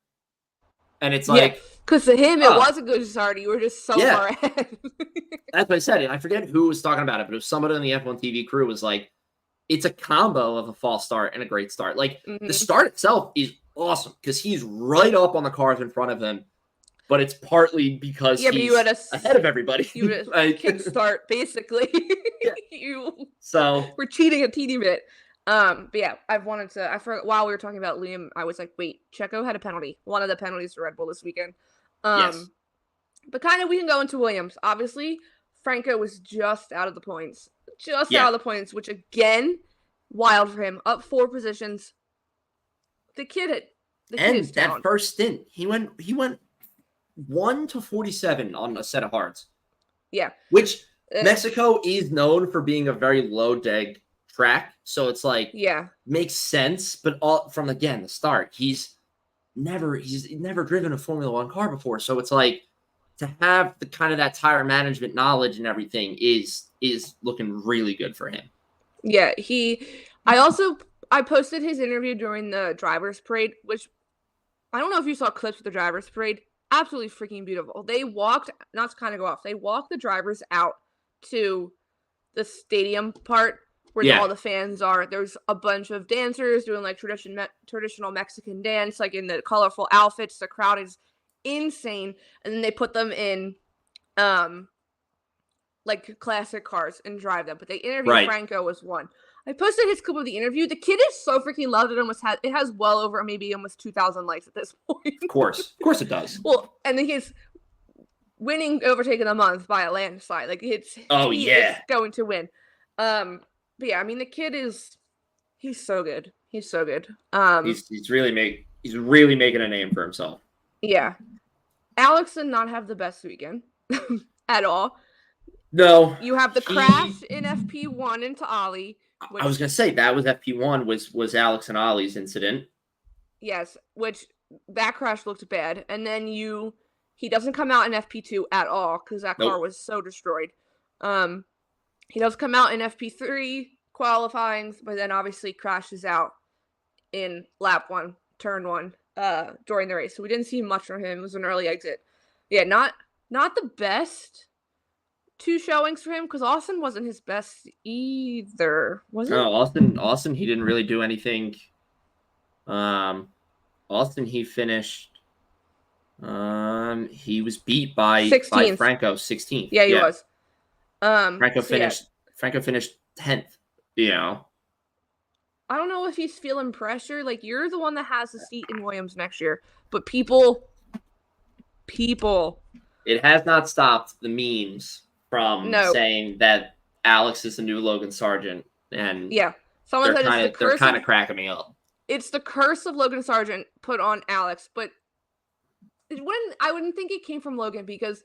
And it's like, because to him, it was a good start. You were just so far ahead. That's what I said. And I forget who was talking about it, but it was somebody on the F1 TV crew was like, it's a combo of a false start and a great start. Like the start itself is awesome because he's right up on the cars in front of him, but it's partly because he's ahead of everybody. You had a kick start, basically. So we're cheating a teeny bit. But yeah, I forgot, while we were talking about Liam, I was like, wait, Checo had a penalty. One of the penalties for Red Bull this weekend. But kind of we can go into Williams. Obviously, Franco was just out of the points. Out of the points, which again, wild for him. Up 4 positions. The kid is that down. First stint, he went 1 to 47 on a set of hards. Yeah. Which Mexico is known for being a very low deg track. So it's like, makes sense. But from the start, he's never driven a Formula 1 car before. So it's like, to have the kind of that tire management knowledge and everything is looking really good for him. Yeah, I posted his interview during the driver's parade, which I don't know if you saw clips of the driver's parade. Absolutely freaking beautiful. They walked, not to kind of go off, they walked the drivers out to the stadium part where all the fans are. There's a bunch of dancers doing like traditional Mexican dance, like in the colorful outfits. The crowd is insane, and then they put them in like classic cars and drive them, but they interviewed Franco as one. I posted his clip of the interview. The kid is so freaking loved. It has well over maybe almost 2,000 likes at this point. Of course it does. Well, and then he's overtaking the month by a landslide. Like he is going to win. But yeah, I mean the kid he's so good. He's so good. He's really making a name for himself. Yeah. Alex did not have the best weekend at all. No. You have the crash in FP1 into Ollie. I was going to say that was FP1 was Alex and Ollie's incident. Yes, which that crash looked bad. And then he doesn't come out in FP2 at all because that car was so destroyed. He does come out in FP3 qualifying, but then obviously crashes out in lap 1, turn 1. During the race, so we didn't see much from him. It was an early exit. Yeah, not the best 2 showings for him because Austin wasn't his best either, was it? No, Austin, he didn't really do anything. Austin, he finished. He was beat by Franco 16th. Yeah, he was. Franco finished 10th. I don't know if he's feeling pressure. Like, you're the one that has the seat in Williams next year. But people. It has not stopped the memes from saying that Alex is the new Logan Sargent. And someone said they're kind of cracking me up. It's the curse of Logan Sargent put on Alex. But I wouldn't think it came from Logan because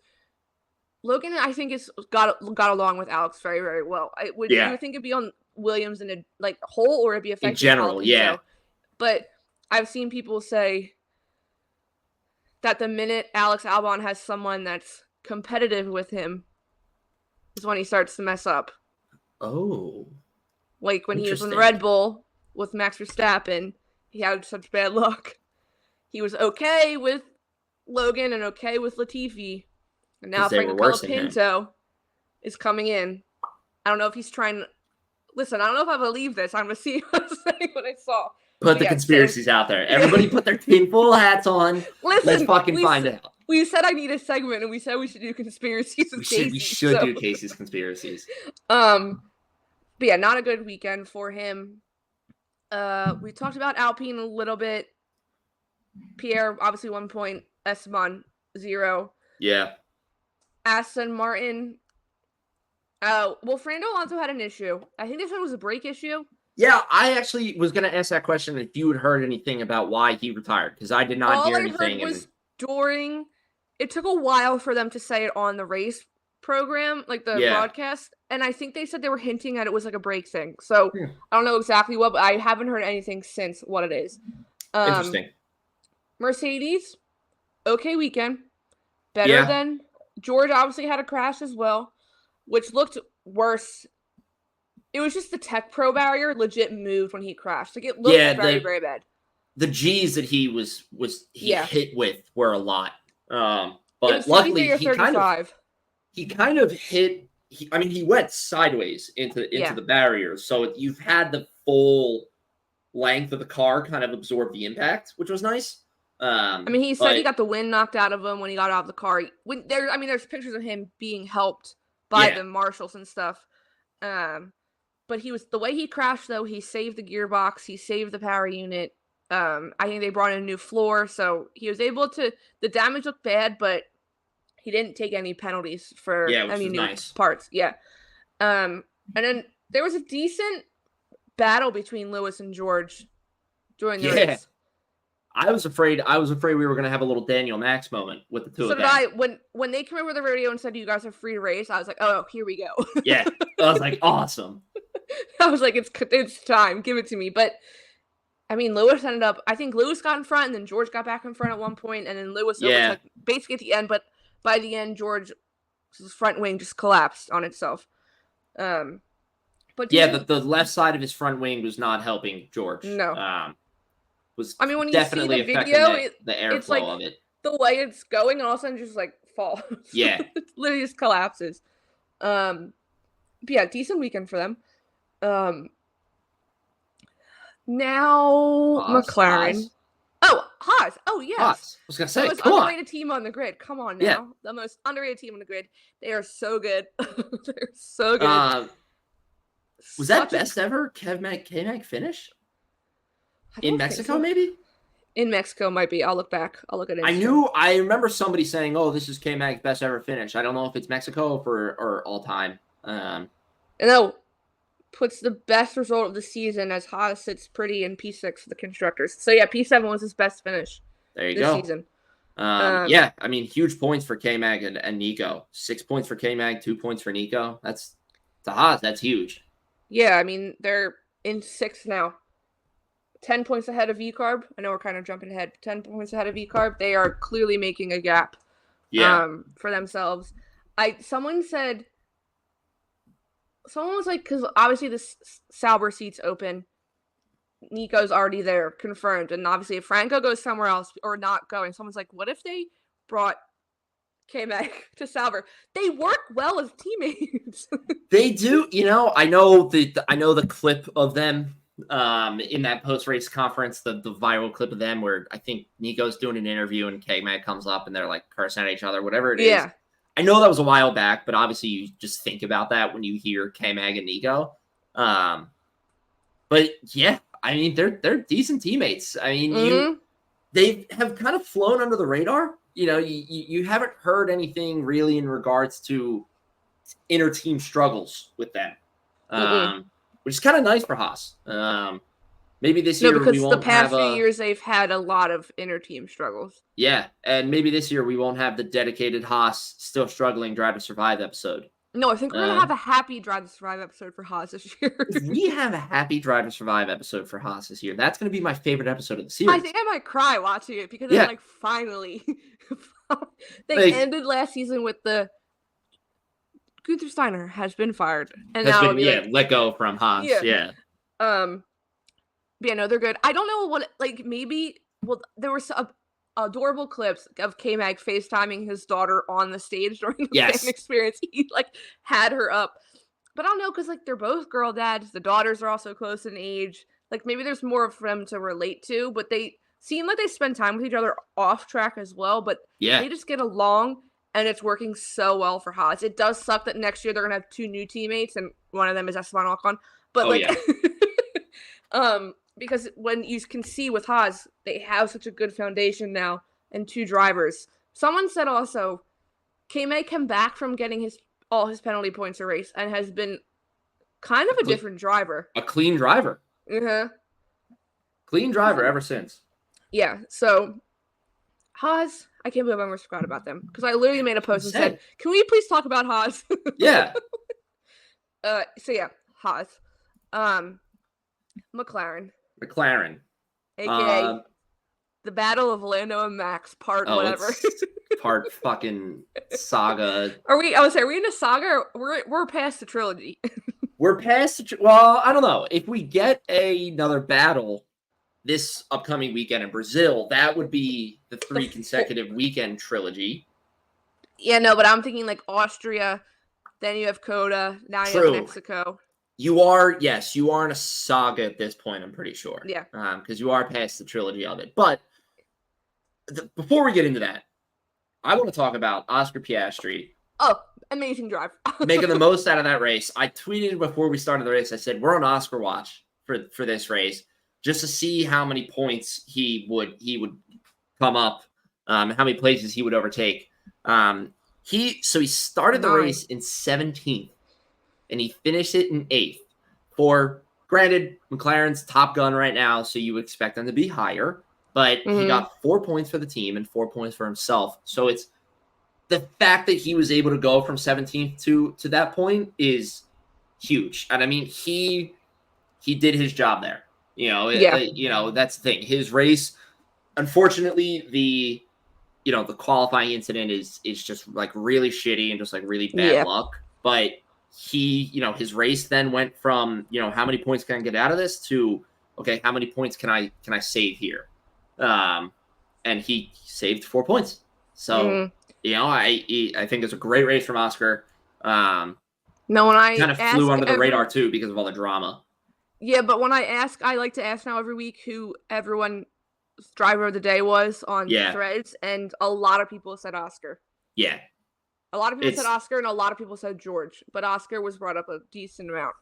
Logan, I think, got along with Alex very, very well. You would think it'd be on Williams in a whole, or it'd be affecting in general. Alonso. Yeah, but I've seen people say that the minute Alex Albon has someone that's competitive with him is when he starts to mess up. Oh, like when he was in Red Bull with Max Verstappen, he had such bad luck. He was okay with Logan and okay with Latifi, and now Franco Colapinto is coming in. I don't know if he's trying. Listen, I don't know if I believe this. I'm gonna see what I saw. Put the conspiracies out there. Everybody put their tinfoil hats on. Listen, let's fucking find out. We said I need a segment, and we said we should do conspiracies with Casey. We should do Casey's conspiracies. But yeah, not a good weekend for him. We talked about Alpine a little bit. Pierre, obviously 1 point. Esteban, 0. Yeah. Aston Martin. Fernando Alonso had an issue. I think they said it was a brake issue. Yeah, I actually was going to ask that question if you had heard anything about why he retired, because I did not hear anything. All I heard was during. It took a while for them to say it on the race program, like the broadcast, and I think they said they were hinting at it was like a brake thing. So I don't know exactly what, but I haven't heard anything since what it is. Interesting. Mercedes, okay weekend. Better than George. Obviously had a crash as well, which looked worse. It was just the Tech Pro barrier legit moved when he crashed. Like it looked very, very bad. The G's that he was hit with were a lot. But luckily he kind of hit. He went sideways into the barrier, so you've had the full length of the car kind of absorb the impact, which was nice. He said he got the wind knocked out of him when he got out of the car. There's pictures of him being helped by the marshals and stuff. But the way he crashed though, he saved the gearbox, he saved the power unit. I think they brought in a new floor, so he was able to. The damage looked bad, but he didn't take any penalties for any new parts. Yeah. And then there was a decent battle between Lewis and George during the race. I was afraid we were gonna have a little Daniel Max moment with the two of them. So did I. When they came over the radio and said you guys are free to race, I was like, oh, here we go. Yeah, I was like, awesome. I was like, it's time, give it to me. But Lewis ended up. I think Lewis got in front, and then George got back in front at one point, and then Lewis was basically at the end. But by the end, George's front wing just collapsed on itself. But the left side of his front wing was not helping George. No. When you definitely see the video, the airflow of it. The way it's going, and all of a sudden just falls. Yeah. It literally just collapses. But yeah, decent weekend for them. Now McLaren. Haas. Oh, Haas. Oh, yes. Haas. I was going to say, the most underrated team on the grid. Come on now. Yeah. The most underrated team on the grid. They are so good. They're so good. Was that best ever K-Mag finish? In Mexico, maybe? In Mexico, might be. I'll look back. I'll look at it. I remember somebody saying, oh, this is K-Mag's best ever finish. I don't know if it's Mexico or all time. No. Puts the best result of the season as Haas sits pretty in P6 for the constructors. So yeah, P7 was his best finish. There you go. This season. Huge points for K-Mag and Nico. 6 points for K-Mag, 2 points for Nico. That's to Haas. That's huge. Yeah, they're in 6th now. 10 points ahead of VCarb. I know we're kind of jumping ahead. 10 points ahead of VCarb. They are clearly making a gap for themselves. Someone was like, because obviously this Sauber seat's open. Nico's already there, confirmed. And obviously if Franco goes somewhere else or not going, someone's like, what if they brought K-Mag to Sauber? They work well as teammates. They do. I know the clip of them in that post-race conference, the viral clip of them where I think Nico's doing an interview and K-Mag comes up and they're like cursing at each other, whatever it is. I know that was a while back, but obviously you just think about that when you hear K-Mag and Nico. But yeah, they're decent teammates. They have kind of flown under the radar. You haven't heard anything really in regards to inner team struggles with them. Which is kind of nice for Haas. Maybe this year we won't have the past few years they've had a lot of inner team struggles. Yeah, and maybe this year we won't have the dedicated Haas still struggling Drive to Survive episode. No, I think we're gonna have a happy Drive to Survive episode for Haas this year. If we have a happy Drive to Survive episode for Haas this year, that's gonna be my favorite episode of the series. I think I might cry watching it because I'm like, finally, they ended last season with the Gunther Steiner has been fired, and now let go from Haas. Yeah. But yeah, no, they're good. I don't know what there were some adorable clips of K-Mag FaceTiming his daughter on the stage during the fan experience. He had her up, but I don't know because they're both girl dads. The daughters are also close in age. Maybe there's more for them to relate to, but they seem like they spend time with each other off track as well. But they just get along, and it's working so well for Haas. It does suck that next year they're gonna have 2 new teammates, and one of them is Esteban Ocon. But because when you can see with Haas, they have such a good foundation now and 2 drivers. Someone said also, K-May came back from getting all his penalty points erased and has been kind of a different driver. A clean driver. Clean driver ever since. Yeah, so Haas, I can't believe I almost forgot about them because I literally made a post and said, can we please talk about Haas? Yeah. So yeah, Haas. McLaren, aka the Battle of Lando and Max, whatever. Part fucking saga. Are we in a saga? Or we're past the trilogy. We're past well, I don't know. If we get another battle this upcoming weekend in Brazil, that would be the 3 consecutive weekend trilogy. Yeah, no, but I'm thinking Austria, then you have Coda, now you have Mexico. You are in a saga at this point, I'm pretty sure. Yeah. Because you are past the trilogy of it. But before we get into that, I want to talk about Oscar Piastri. Oh, amazing drive. Making the most out of that race. I tweeted before we started the race, I said, we're on Oscar watch for this race, just to see how many points he would come up, how many places he would overtake. He started the race in 17th. And he finished it in 8th. Granted, McLaren's top gun right now, so you expect them to be higher. But he got 4 points for the team and 4 points for himself. So it's the fact that he was able to go from 17th to that point is huge. And I mean, he did his job there. That's the thing. His race, unfortunately, the qualifying incident is just really shitty and just really bad luck. But his race then went from, how many points can I get out of this to, okay, how many points can I save here? And he saved 4 points. So, I think it's a great race from Oscar. No, when I kind of flew under the radar too because of all the drama. Yeah, but when I like to ask now every week who everyone's driver of the day was on Threads, and a lot of people said Oscar. Yeah. A lot of people said Oscar, and a lot of people said George, but Oscar was brought up a decent amount.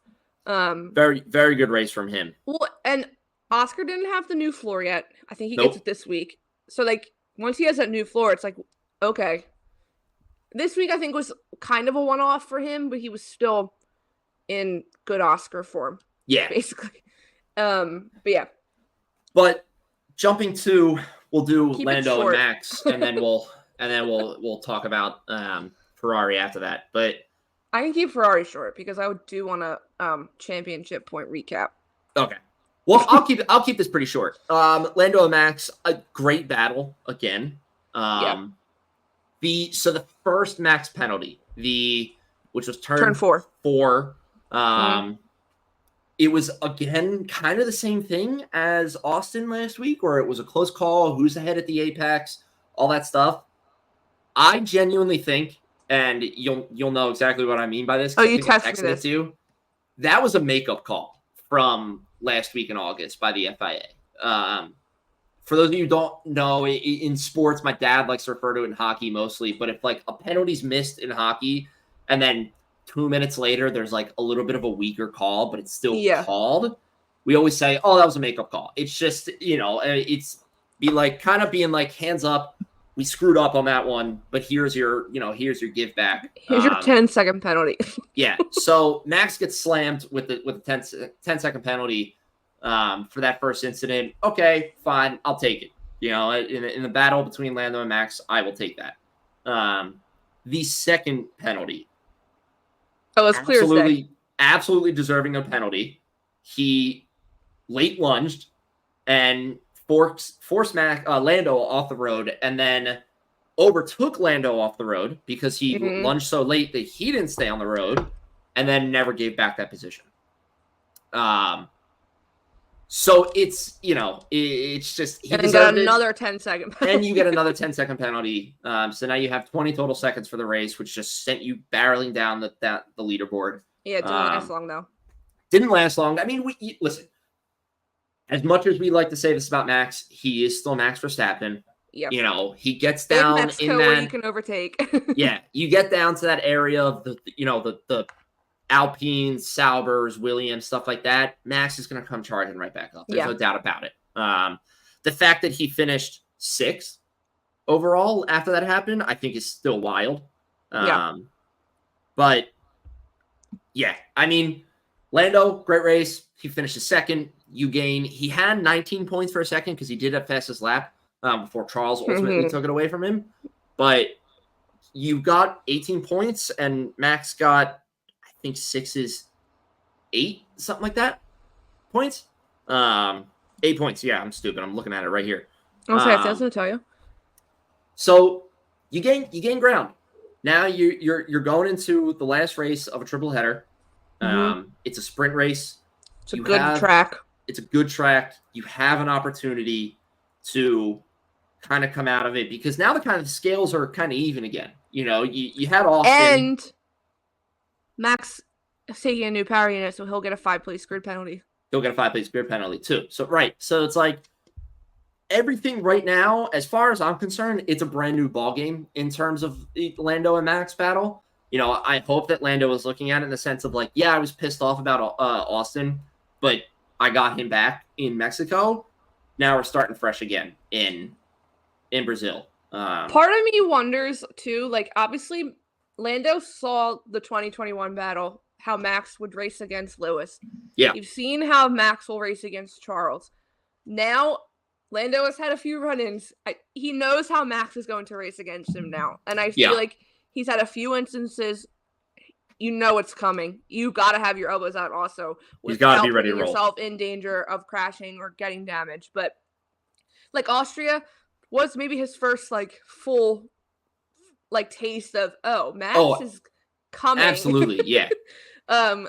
Very, very good race from him. Well, and Oscar didn't have the new floor yet. I think he gets it this week. So, once he has that new floor, it's okay. This week, I think, was kind of a one-off for him, but he was still in good Oscar form. Yeah. Basically. But yeah. But jumping to, we'll do Lando and Max, and then we'll talk about Ferrari after that. But I can keep Ferrari short because I do want a championship point recap. Okay. Well, I'll keep this pretty short. Lando and Max, a great battle again. The first Max penalty, which was turn 4. It was again kind of the same thing as Austin last week, where it was a close call, who's ahead at the apex, all that stuff. I genuinely think, and you'll know exactly what I mean by this. Oh, you texted this. That was a makeup call from last week in August by the FIA. For those of you who don't know, in sports, my dad likes to refer to it in hockey mostly, but if a penalty's missed in hockey and then 2 minutes later there's a little bit of a weaker call, but it's still called, we always say, oh, that was a makeup call. It's just, it's kind of being hands up. We screwed up on that one, but here's your give back. Here's your 10-second penalty. Yeah. So Max gets slammed with the 10-second penalty for that first incident. Okay, fine. I'll take it. In the battle between Lando and Max, I will take that. The second penalty, Oh, it's clear as day. Absolutely deserving of penalty. He late lunged and forced Lando off the road, and then overtook Lando off the road because he lunged so late that he didn't stay on the road, and then never gave back that position. So it's, it's just he got another 10-second penalty. And you get another 10-second penalty. So now you have 20 total seconds for the race, which just sent you barreling down the leaderboard. Yeah, it didn't last long though. Didn't last long. I mean, listen. As much as we like to say this about Max, he is still Max Verstappen. Yep. He gets down in Mexico in that where you can overtake. Yeah, you get down to that area of the Alpines, Saubers, Williams, stuff like that. Max is going to come charging right back up. There's no doubt about it. The fact that he finished 6th overall after that happened, I think is still wild. But yeah, I mean, Lando, great race. He finishes 2nd. You gain. He had 19 points for a second because he did have fastest lap before Charles ultimately took it away from him. But you got 18 points, and Max got, I think 6 is 8, something like that. Points. 8 points. Yeah, I'm stupid. I'm looking at it right here. Okay, I was going to tell you. So you gain ground. Now you're going into the last race of a triple header. It's a sprint race. It's a good track. It's a good track. You have an opportunity to kind of come out of it because now the scales are kind of even again. You had Austin. And Max is taking a new power unit, so he'll get a 5-place grid penalty. He'll get a 5-place grid penalty too. So it's like everything right now, as far as I'm concerned, it's a brand new ball game in terms of the Lando and Max battle. I hope that Lando was looking at it in the sense of like, yeah, I was pissed off about Austin, but I got him back in Mexico. Now we're starting fresh again in Brazil. Part of me wonders too, like obviously Lando saw the 2021 battle, how Max would race against Lewis. Yeah. You've seen how Max will race against Charles. Now Lando has had a few run-ins. He knows how Max is going to race against him now. And I feel like he's had a few instances. It's coming. You got to have your elbows out also. You've got to be ready to roll. Yourself in danger of crashing or getting damaged. But like Austria was maybe his first like full like taste of Max is coming. Absolutely, yeah. But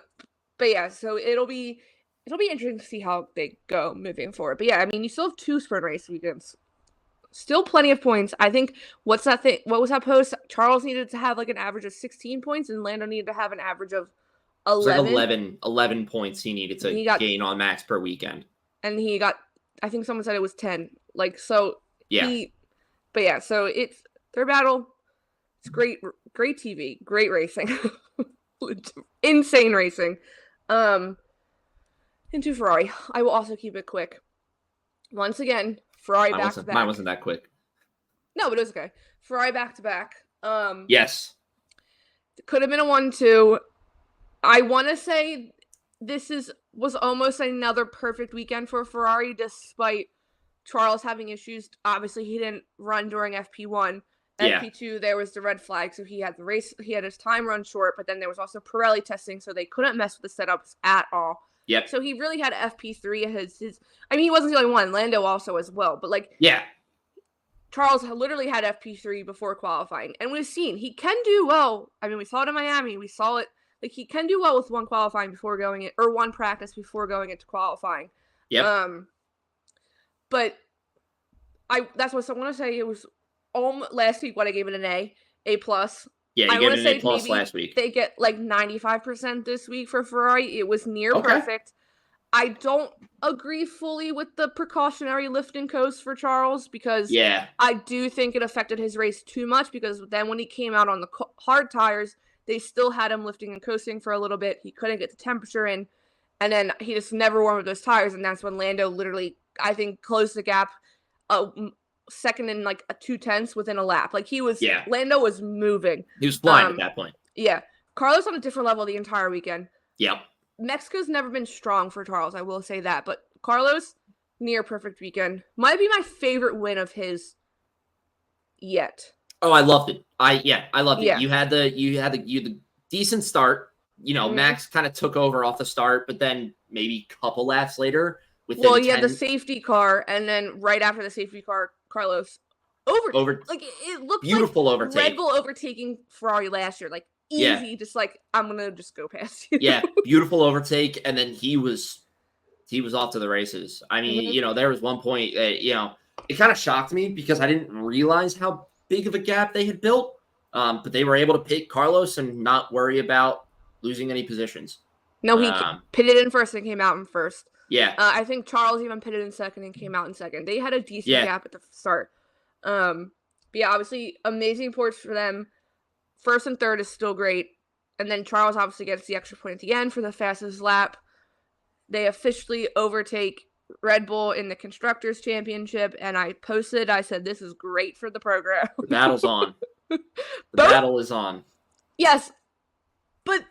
yeah, so it'll be interesting to see how they go moving forward. But yeah, I mean, you still have 2 sprint race weekends. Still plenty of points. I think what was that post? Charles needed to have like an average of 16 points and Lando needed to have an average of 11. Like 11 points he needed to gain on Max per weekend. And he got, I think someone said it was 10. Like, so yeah. But yeah, so it's their battle. It's great TV, great racing. Insane racing. Into Ferrari. I will also keep it quick. Once again, Ferrari back to back. Mine wasn't that quick. No, but it was okay. Ferrari back to back. Yes. Could have been a 1-2. I want to say this was almost another perfect weekend for Ferrari, despite Charles having issues. Obviously, he didn't run during FP1. FP2, there was the red flag, so he had the race. He had his time run short, but then there was also Pirelli testing, so they couldn't mess with the setups at all. Yep. So he really had FP3 as his. I mean, he wasn't the only one. Lando also as well, but like. Yeah. Charles literally had FP3 before qualifying, and we've seen he can do well. I mean, we saw it in Miami. We saw it. Like, he can do well with one qualifying before going in, or one practice before going into qualifying. Yep. But that's what I want to say. It was last week. What I gave it an A+. Yeah, you gave it an A+ last week. They get like 95% this week for Ferrari. It was near perfect. I don't agree fully with the precautionary lift and coast for Charles because I do think it affected his race too much because then when he came out on the hard tires, they still had him lifting and coasting for a little bit. He couldn't get the temperature in, and then he just never warmed up those tires, and that's when Lando literally, I think, closed the gap second in like a 0.2 within a lap. Like Lando was moving. He was flying at that point. Yeah. Carlos on a different level the entire weekend. Yep. Mexico's never been strong for Charles, I will say that. But Carlos, near perfect weekend. Might be my favorite win of his yet. Oh, I loved it. I loved it. Yeah. You had the decent start Max kind of took over off the start, but then maybe a couple laps later. He had the safety car, and then right after the safety car, Carlos like it looked beautiful like overtake. Red Bull overtaking Ferrari last year, like easy, just like I'm gonna just go past you. Yeah, beautiful overtake, and then he was off to the races. I mean, there was one point, it kind of shocked me because I didn't realize how big of a gap they had built, but they were able to pick Carlos and not worry about losing any positions. No, he pitted in first and came out in first. Yeah. I think Charles even pitted in second and came out in second. They had a decent gap at the start. But yeah, obviously amazing points for them. First and third is still great. And then Charles obviously gets the extra point at the end for the fastest lap. They officially overtake Red Bull in the Constructors' Championship. And I said, this is great for the program. The battle's on. The battle is on. Yes. But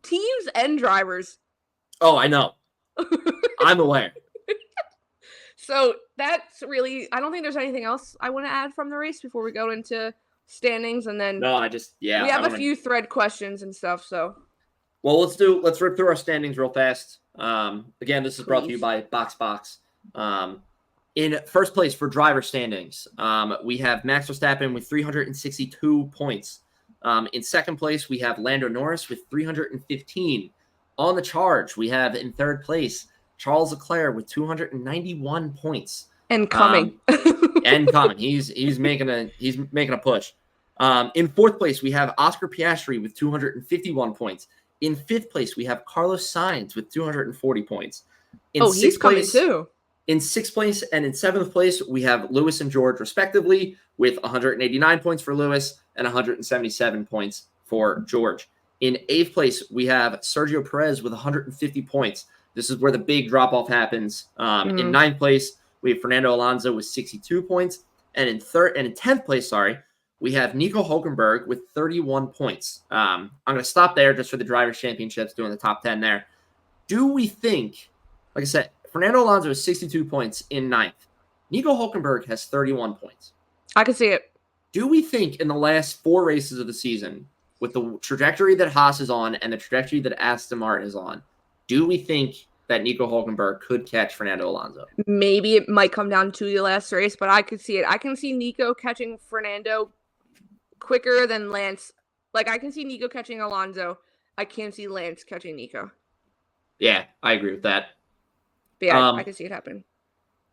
teams and drivers. Oh, I know. I'm aware. So that's really, I don't think there's anything else I want to add from the race before we go into standings. And then we have a few thread questions and stuff. So, well, let's rip through our standings real fast. Again, this is brought to you by Box. In first place for driver standings, we have Max Verstappen with 362 points. In second place, we have Lando Norris with 315. On the charge, we have in third place Charles Leclerc with 291 points. And coming. He's making a push. In fourth place, we have Oscar Piastri with 251 points. In fifth place, we have Carlos Sainz with 240 points. He's coming too. In sixth place and in seventh place, we have Lewis and George, respectively, with 189 points for Lewis and 177 points for George. In eighth place, we have Sergio Perez with 150 points. This is where the big drop-off happens. In ninth place, we have Fernando Alonso with 62 points. And in 10th place, we have Nico Hülkenberg with 31 points. I'm going to stop there just for the Drivers' Championships, doing the top 10 there. Do we think, like I said, Fernando Alonso has 62 points in ninth. Nico Hülkenberg has 31 points. I can see it. Do we think in the last 4 races of the season, with the trajectory that Haas is on and the trajectory that Aston Martin is on, do we think that Nico Hülkenberg could catch Fernando Alonso? Maybe it might come down to the last race, but I could see it. I can see Nico catching Fernando quicker than Lance. Like, I can see Nico catching Alonso. I can't see Lance catching Nico. Yeah, I agree with that. But yeah, I can see it happen.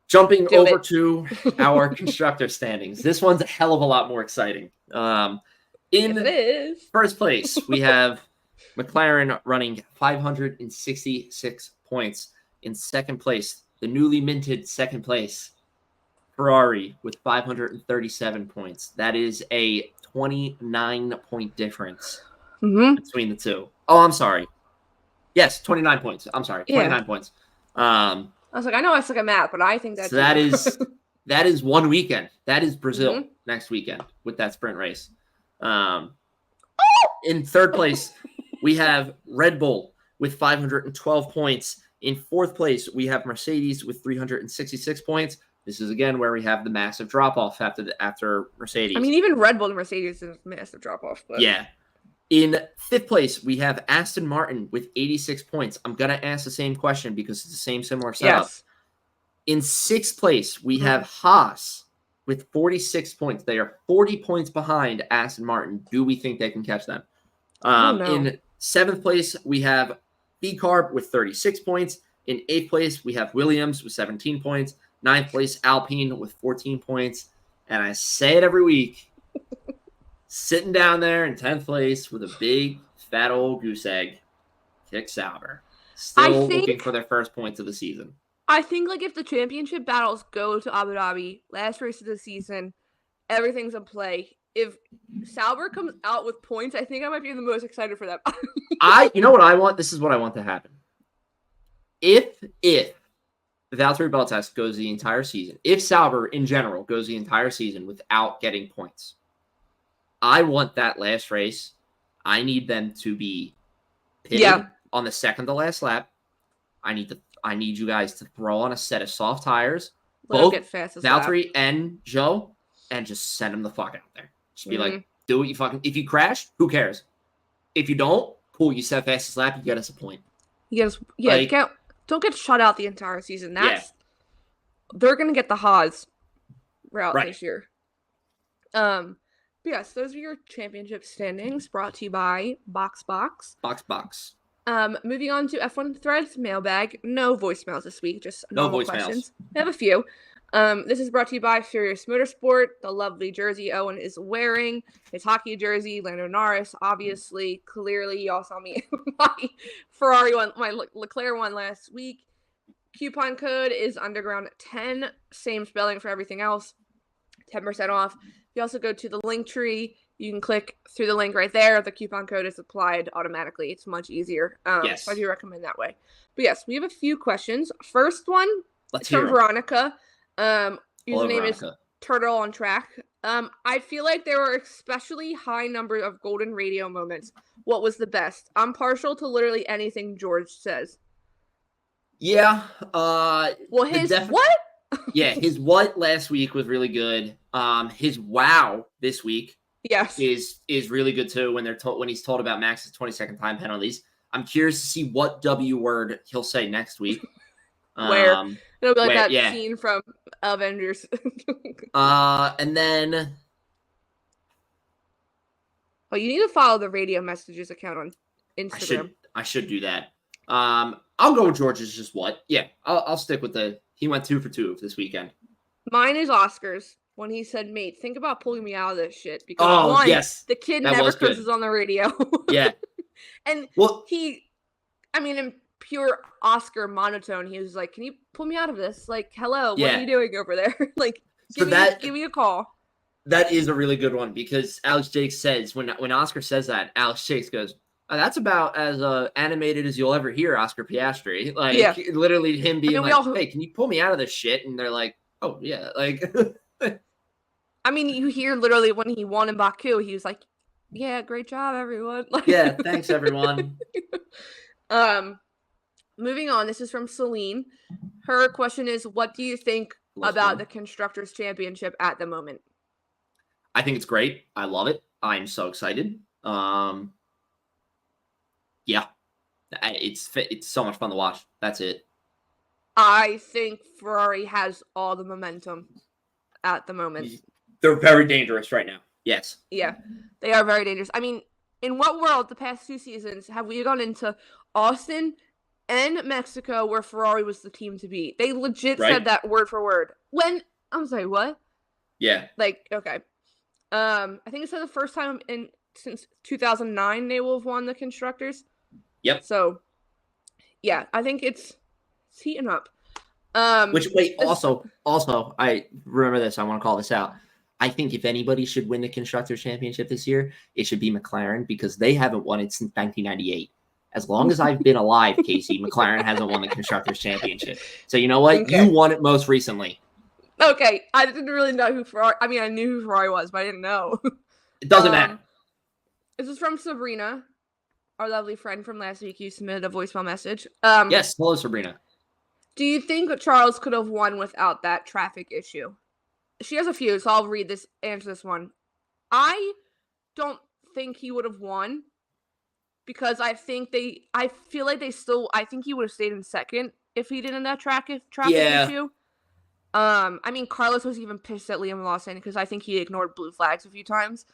Jumping over to our constructor standings. This one's a hell of a lot more exciting. In first place, we have McLaren running 566 points. In second place, the newly minted second place, Ferrari with 537 points. That is a 29-point difference between the two. Oh, I'm sorry. Yes, 29 points. I'm sorry, 29 points. I was like, I know I suck at math, but I think that's... So that is one weekend. That is Brazil next weekend with that sprint race. In third place, we have Red Bull with 512 points. In fourth place, we have Mercedes with 366 points. This is, again, where we have the massive drop-off after Mercedes. I mean, even Red Bull and Mercedes is a massive drop-off. But... Yeah. In fifth place, we have Aston Martin with 86 points. I'm going to ask the same question because it's the same similar setup. Yes. In sixth place, we have Haas with 46 points. They are 40 points behind Aston Martin. Do we think they can catch them? In seventh place, we have B-Carb with 36 points. In eighth place, we have Williams with 17 points. Ninth place, Alpine with 14 points. And I say it every week, sitting down there in 10th place with a big, fat old goose egg, Kick Sauber. Still looking for their first points of the season. I think, like, if the championship battles go to Abu Dhabi, last race of the season, everything's in play. If Sauber comes out with points, I think I might be the most excited for them. You know what I want? This is what I want to happen. If Valtteri Bottas goes the entire season, if Sauber in general goes the entire season without getting points, I want that last race. I need them to be pitted on the second to last lap. I need you guys to throw on a set of soft tires, both Valtteri and Joe, and just send them the fuck out there. Just be like, do what you fucking. If you crash, who cares? If you don't, cool, you set fastest lap, you get us a point. Yes, don't get shut out the entire season. They're gonna get the Haas route this year. But yes, those are your championship standings brought to you by Box. Moving on to F1 Threads Mailbag. No voicemails this week, just normal questions. I have a few. This is brought to you by Furious Motorsport, the lovely jersey Owen is wearing, his hockey jersey, Lando Norris, obviously, clearly, y'all saw me my Ferrari one, my Leclerc one last week. Coupon code is Underground10, same spelling for everything else, 10% off. You also go to the link tree, you can click through the link right there. The coupon code is applied automatically. It's much easier. Yes. So I do recommend that way. But yes, we have a few questions. First one Let's from hear 'em. Veronica. Hello, Username is Veronica. Turtle on Track. I feel like there were especially high numbers of golden radio moments. What was the best? I'm partial to literally anything George says. Yeah. Well, his what? Yeah, his what last week was really good. His wow this week is really good too when he's told about Max's 20-second time penalties. I'm curious to see what W word he'll say next week. Where it'll be like that scene from Avengers. And then you need to follow the radio messages account on Instagram. I should do that. I'll go with George's just what. Yeah, I'll stick with he went 2 for 2 this weekend. Mine is Oscar's when he said, "Mate, think about pulling me out of this shit." Because the kid never curses on the radio. Yeah. And in pure Oscar monotone, he was like, "Can you pull me out of this? Like, hello, what are you doing over there? Like, give me a call." That is a really good one because Alex Jakes says when Oscar says that, Alex Jakes goes, "Oh, that's about as animated as you'll ever hear Oscar Piastri." Like literally him being "Hey, can you pull me out of this shit?" And they're like, "Oh yeah," like. I mean, you hear literally when he won in Baku, he was like, "Yeah, great job, everyone." Like, yeah, thanks everyone. Moving on, this is from Celine. Her question is, what do you think about the Constructors' Championship at the moment? I think it's great. I love it. I'm so excited. Yeah, it's so much fun to watch. That's it. I think Ferrari has all the momentum at the moment. They're very dangerous right now. Yes. Yeah, they are very dangerous. I mean, in what world the past 2 seasons have we gone into Austin and Mexico where Ferrari was the team to beat? They legit said that word for word. I'm sorry, what? Yeah. Like, okay. I think it's the first time since 2009 they will have won the Constructors. Yep. So, yeah, I think it's heating up. Also, I remember this. I want to call this out. I think if anybody should win the Constructors' Championship this year, it should be McLaren because they haven't won it since 1998. As long as I've been alive, Casey, McLaren hasn't won the Constructors' Championship. So you know what? Okay. You won it most recently. Okay, I didn't really know who Ferrari. I mean, I knew who Ferrari was, but I didn't know. It doesn't matter. This is from Sabrina, our lovely friend from last week. You submitted a voicemail message. Yes, hello, Sabrina. Do you think that Charles could have won without that traffic issue? She has a few, so I'll answer this one. I don't think he would have won because I think he would have stayed in second if he didn't have that traffic issue. I mean, Carlos was even pissed at Liam Lawson because I think he ignored blue flags a few times.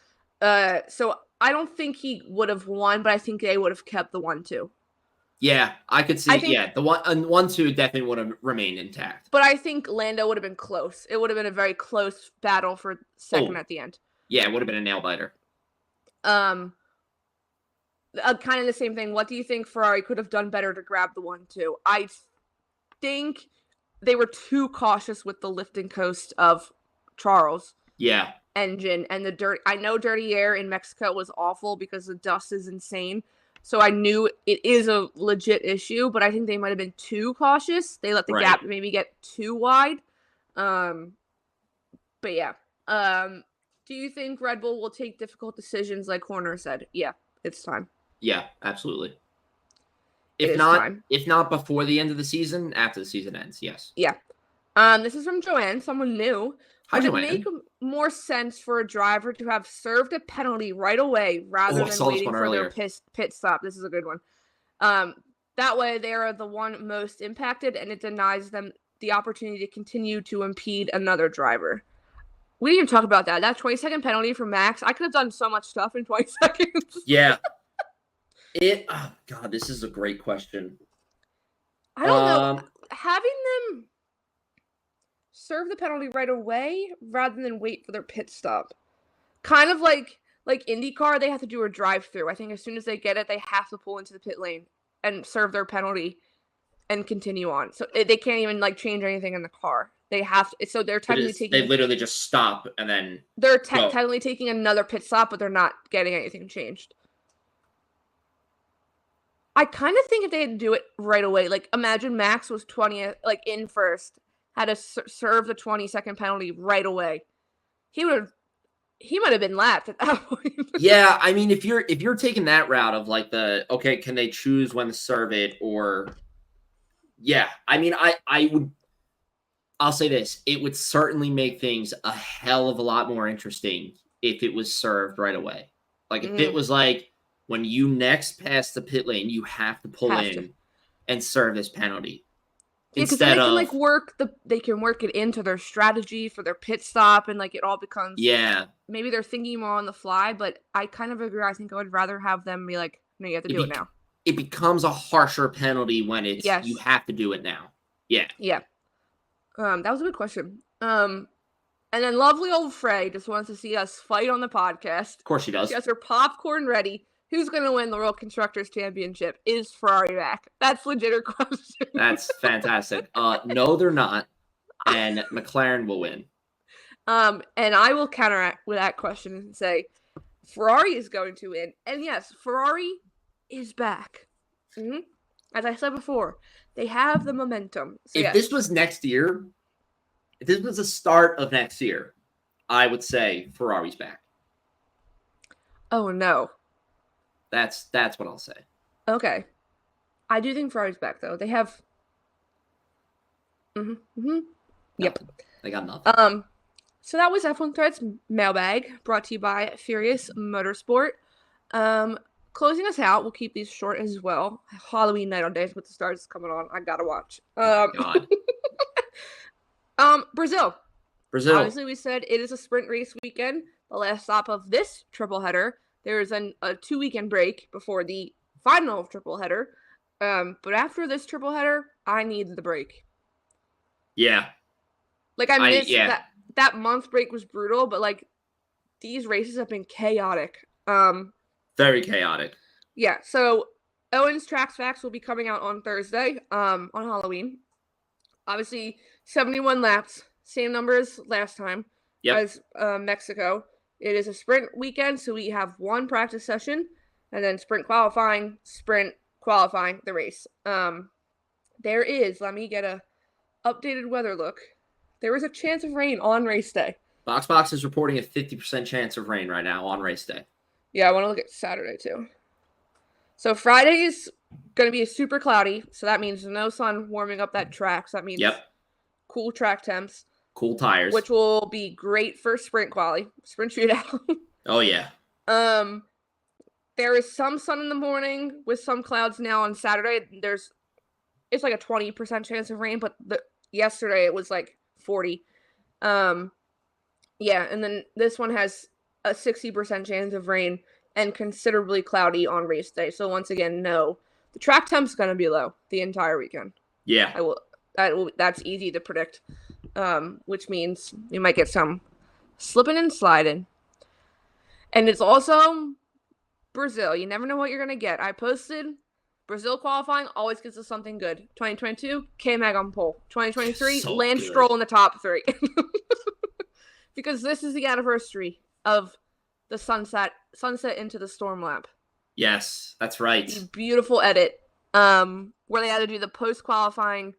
So I don't think he would have won, but I think they would have kept the 1-2. Yeah, I could see. The 1-2 definitely would have remained intact. But I think Lando would have been close. It would have been a very close battle for second at the end. Yeah, it would have been a nail biter. Kind of the same thing. What do you think Ferrari could have done better to grab the 1-2? I think they were too cautious with the lift and coast of Charles. Yeah. Engine and the dirt. I know dirty air in Mexico was awful because the dust is insane. So I knew it is a legit issue, but I think they might have been too cautious. They let the gap maybe get too wide. But yeah. Do you think Red Bull will take difficult decisions like Horner said? Yeah, it's time. Yeah, absolutely. If not before the end of the season, after the season ends, yes. Yeah. This is from Joanne, someone new. Hi, Would Joanne. it make more sense for a driver to have served a penalty right away rather than waiting for their pit stop? This is a good one. That way they are the one most impacted, and it denies them the opportunity to continue to impede another driver. We didn't even talk about that. That 20-second penalty for Max, I could have done so much stuff in 20 seconds. Yeah. Oh, God, this is a great question. I don't know. Having them serve the penalty right away rather than wait for their pit stop. Kind of like IndyCar, they have to do a drive-through. I think as soon as they get it, they have to pull into the pit lane and serve their penalty and continue on. So they can't even change anything in the car. They have to, so they're technically they literally just stop and then they're technically taking another pit stop, but they're not getting anything changed. I kind of think if they had to do it right away, imagine Max was 20th, in first, had to serve the 20-second penalty right away. He might have been lapped at that point. Yeah, I mean, if you're taking that route of can they choose when to serve it, or yeah, I mean, I'll say this, it would certainly make things a hell of a lot more interesting if it was served right away. If it was when you next pass the pit lane, you have to pull in and serve this penalty. Yeah, because they can they can work it into their strategy for their pit stop, and it all becomes maybe they're thinking more on the fly. But I kind of agree. I think I would rather have them be no, you have to do it now. It becomes a harsher penalty when it's you have to do it now. Yeah. Yeah. That was a good question. And then lovely old Frey just wants to see us fight on the podcast. Of course she does. She has her popcorn ready. Who's going to win the World Constructors Championship? Is Ferrari back? That's legit her question. That's fantastic. No, they're not. And McLaren will win. And I will counteract with that question and say Ferrari is going to win. And yes, Ferrari is back. Mm-hmm. As I said before, they have the momentum. So if this was next year, if this was the start of next year, I would say Ferrari's back. Oh, no. That's what I'll say. Okay. I do think Ferrari's back, though. They have... Yep. They got nothing. So that was F1Threads Mailbag, brought to you by Furious Motorsport. Closing us out, we'll keep these short as well. Halloween Night on Days with the Stars is coming on. I gotta watch. God. Brazil. Obviously, we said it is a sprint race weekend. The last stop of this triple header. There is a 2-weekend break before the final triple header. But after this triple header, I need the break. Yeah. I missed that month break was brutal, but these races have been chaotic. Very chaotic. Yeah, so Owen's Tracks Facts will be coming out on Thursday, on Halloween. Obviously, 71 laps, same numbers last time as Mexico. It is a sprint weekend, so we have one practice session, and then sprint qualifying, the race. There is, let me get a updated weather look. There is a chance of rain on race day. Box is reporting a 50% chance of rain right now on race day. Yeah, I want to look at Saturday too. So Friday is going to be super cloudy, so that means no sun warming up that track. So that means cool track temps. Cool tires. Which will be great for sprint shootout. Oh, yeah. There is some sun in the morning with some clouds now on Saturday. It's a 20% chance of rain, but yesterday it was 40. And then this one has a 60% chance of rain and considerably cloudy on race day. So once again, no. The track temp's going to be low the entire weekend. Yeah. That's easy to predict. Which means you might get some slipping and sliding. And it's also Brazil. You never know what you're going to get. I posted Brazil qualifying always gives us something good. 2022, K-Mag on pole. 2023, Lance Stroll in the top 3. Because this is the anniversary of the sunset into the storm lap. Yes, that's right. The beautiful edit where they had to do the post-qualifying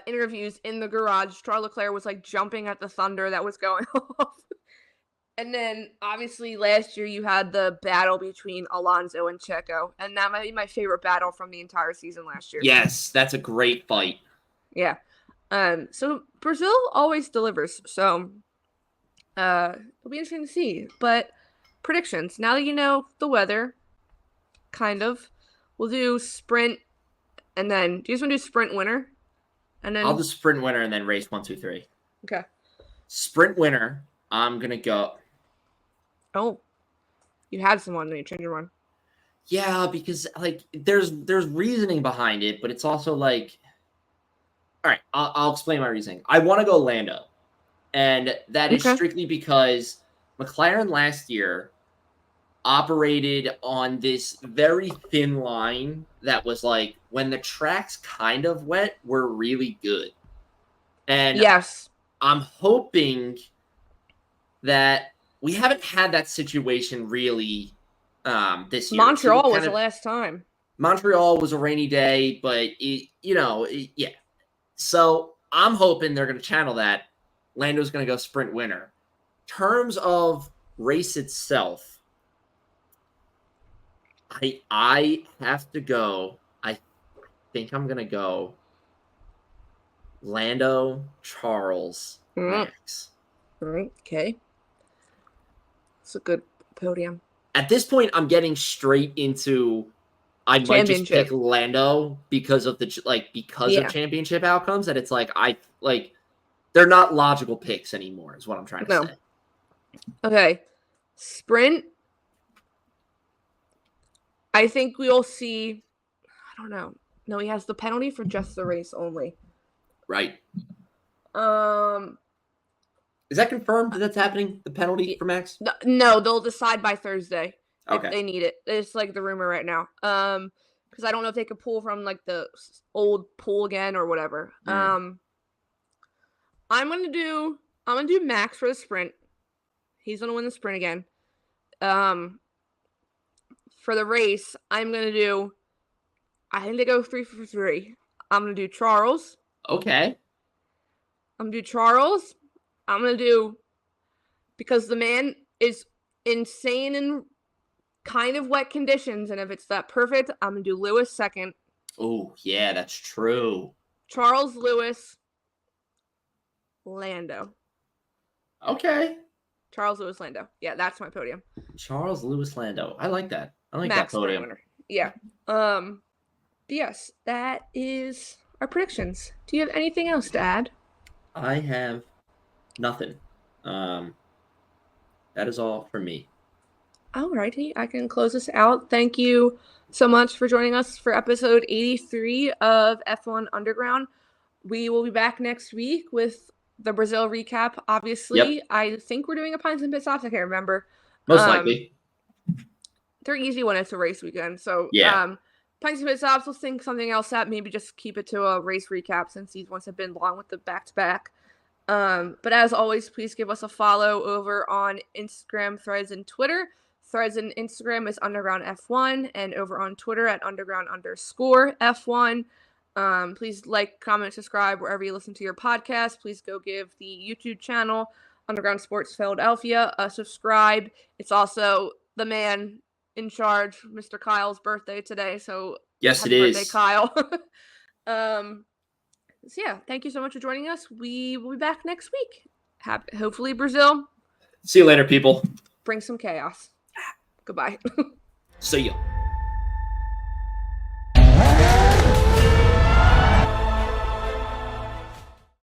interviews in the garage. Charles Leclerc was jumping at the thunder that was going off. And then obviously last year you had the battle between Alonso and Checo, and that might be my favorite battle from the entire season last year. Yes, that's a great fight. Yeah. So Brazil always delivers. So it'll be interesting to see. But predictions. Now that you know the weather, kind of, we'll do sprint, and then do you just want to do sprint winner? And then I'll do sprint winner and then race 1, 2, 3. Okay. Sprint winner. I'm gonna go. Oh, you had someone, then you changed your one. Yeah, because like there's reasoning behind it, but it's also like, all right, I'll explain my reasoning. I want to go Lando, and that is strictly because McLaren last year operated on this very thin line that was like when the track's kind of wet, we're really good. And yes, I'm hoping that we haven't had that situation really this year. Montreal was the last time. Montreal was a rainy day, but yeah. So I'm hoping they're going to channel that. Lando's going to go sprint winner. Terms of race itself, I have to go. I think I'm going to go Lando, Charles, Max. Okay. It's a good podium. At this point, I'm getting straight into I might just pick Lando because of of championship outcomes. And it's like they're not logical picks anymore, is what I'm trying to say. Okay. Sprint. I think we'll see. I don't know. No, he has the penalty for just the race only. Right. Is that confirmed that that's happening? The penalty for Max? No, they'll decide by Thursday. Okay. If they need it. It's like the rumor right now. Because I don't know if they could pull from like the old pool again or whatever. I'm gonna do Max for the sprint. He's gonna win the sprint again. For the race, I think they go 3 for 3. I'm gonna do Charles. Okay. I'm gonna do Charles. I'm gonna do, because the man is insane in kind of wet conditions, and if it's that perfect, I'm gonna do Lewis second. Oh yeah, that's true. Charles, Lewis, Lando. Okay. Charles, Lewis, Lando. Yeah, that's my podium. Charles, Lewis, Lando. I like that. I like Max that podium. Winner. Yeah. Yes, that is our predictions. Do you have anything else to add? I have nothing. That is all for me. Alrighty, I can close this out. Thank you so much for joining us for episode 83 of F1 Underground. We will be back next week with the Brazil recap, obviously. Yep. I think we're doing a Pints and Pit Stops. I can't remember. Most likely. They're easy when it's a race weekend. So, yeah. Pints and Pit Stops, we'll think something else up. Maybe just keep it to a race recap since these ones have been long with the back-to-back. But as always, please give us a follow over on Instagram, Threads, and Twitter. Threads and Instagram is Underground F1, and over on Twitter at Underground_F1. Please like, comment, subscribe wherever you listen to your podcast. Please go give the YouTube channel Underground Sports Philadelphia a subscribe. It's also the man in charge, Mr. Kyle's birthday today, so yes, happy birthday, Kyle. So yeah, thank you so much for joining us. We will be back next week. Hopefully Brazil. See you later, people. Bring some chaos. Goodbye. See ya.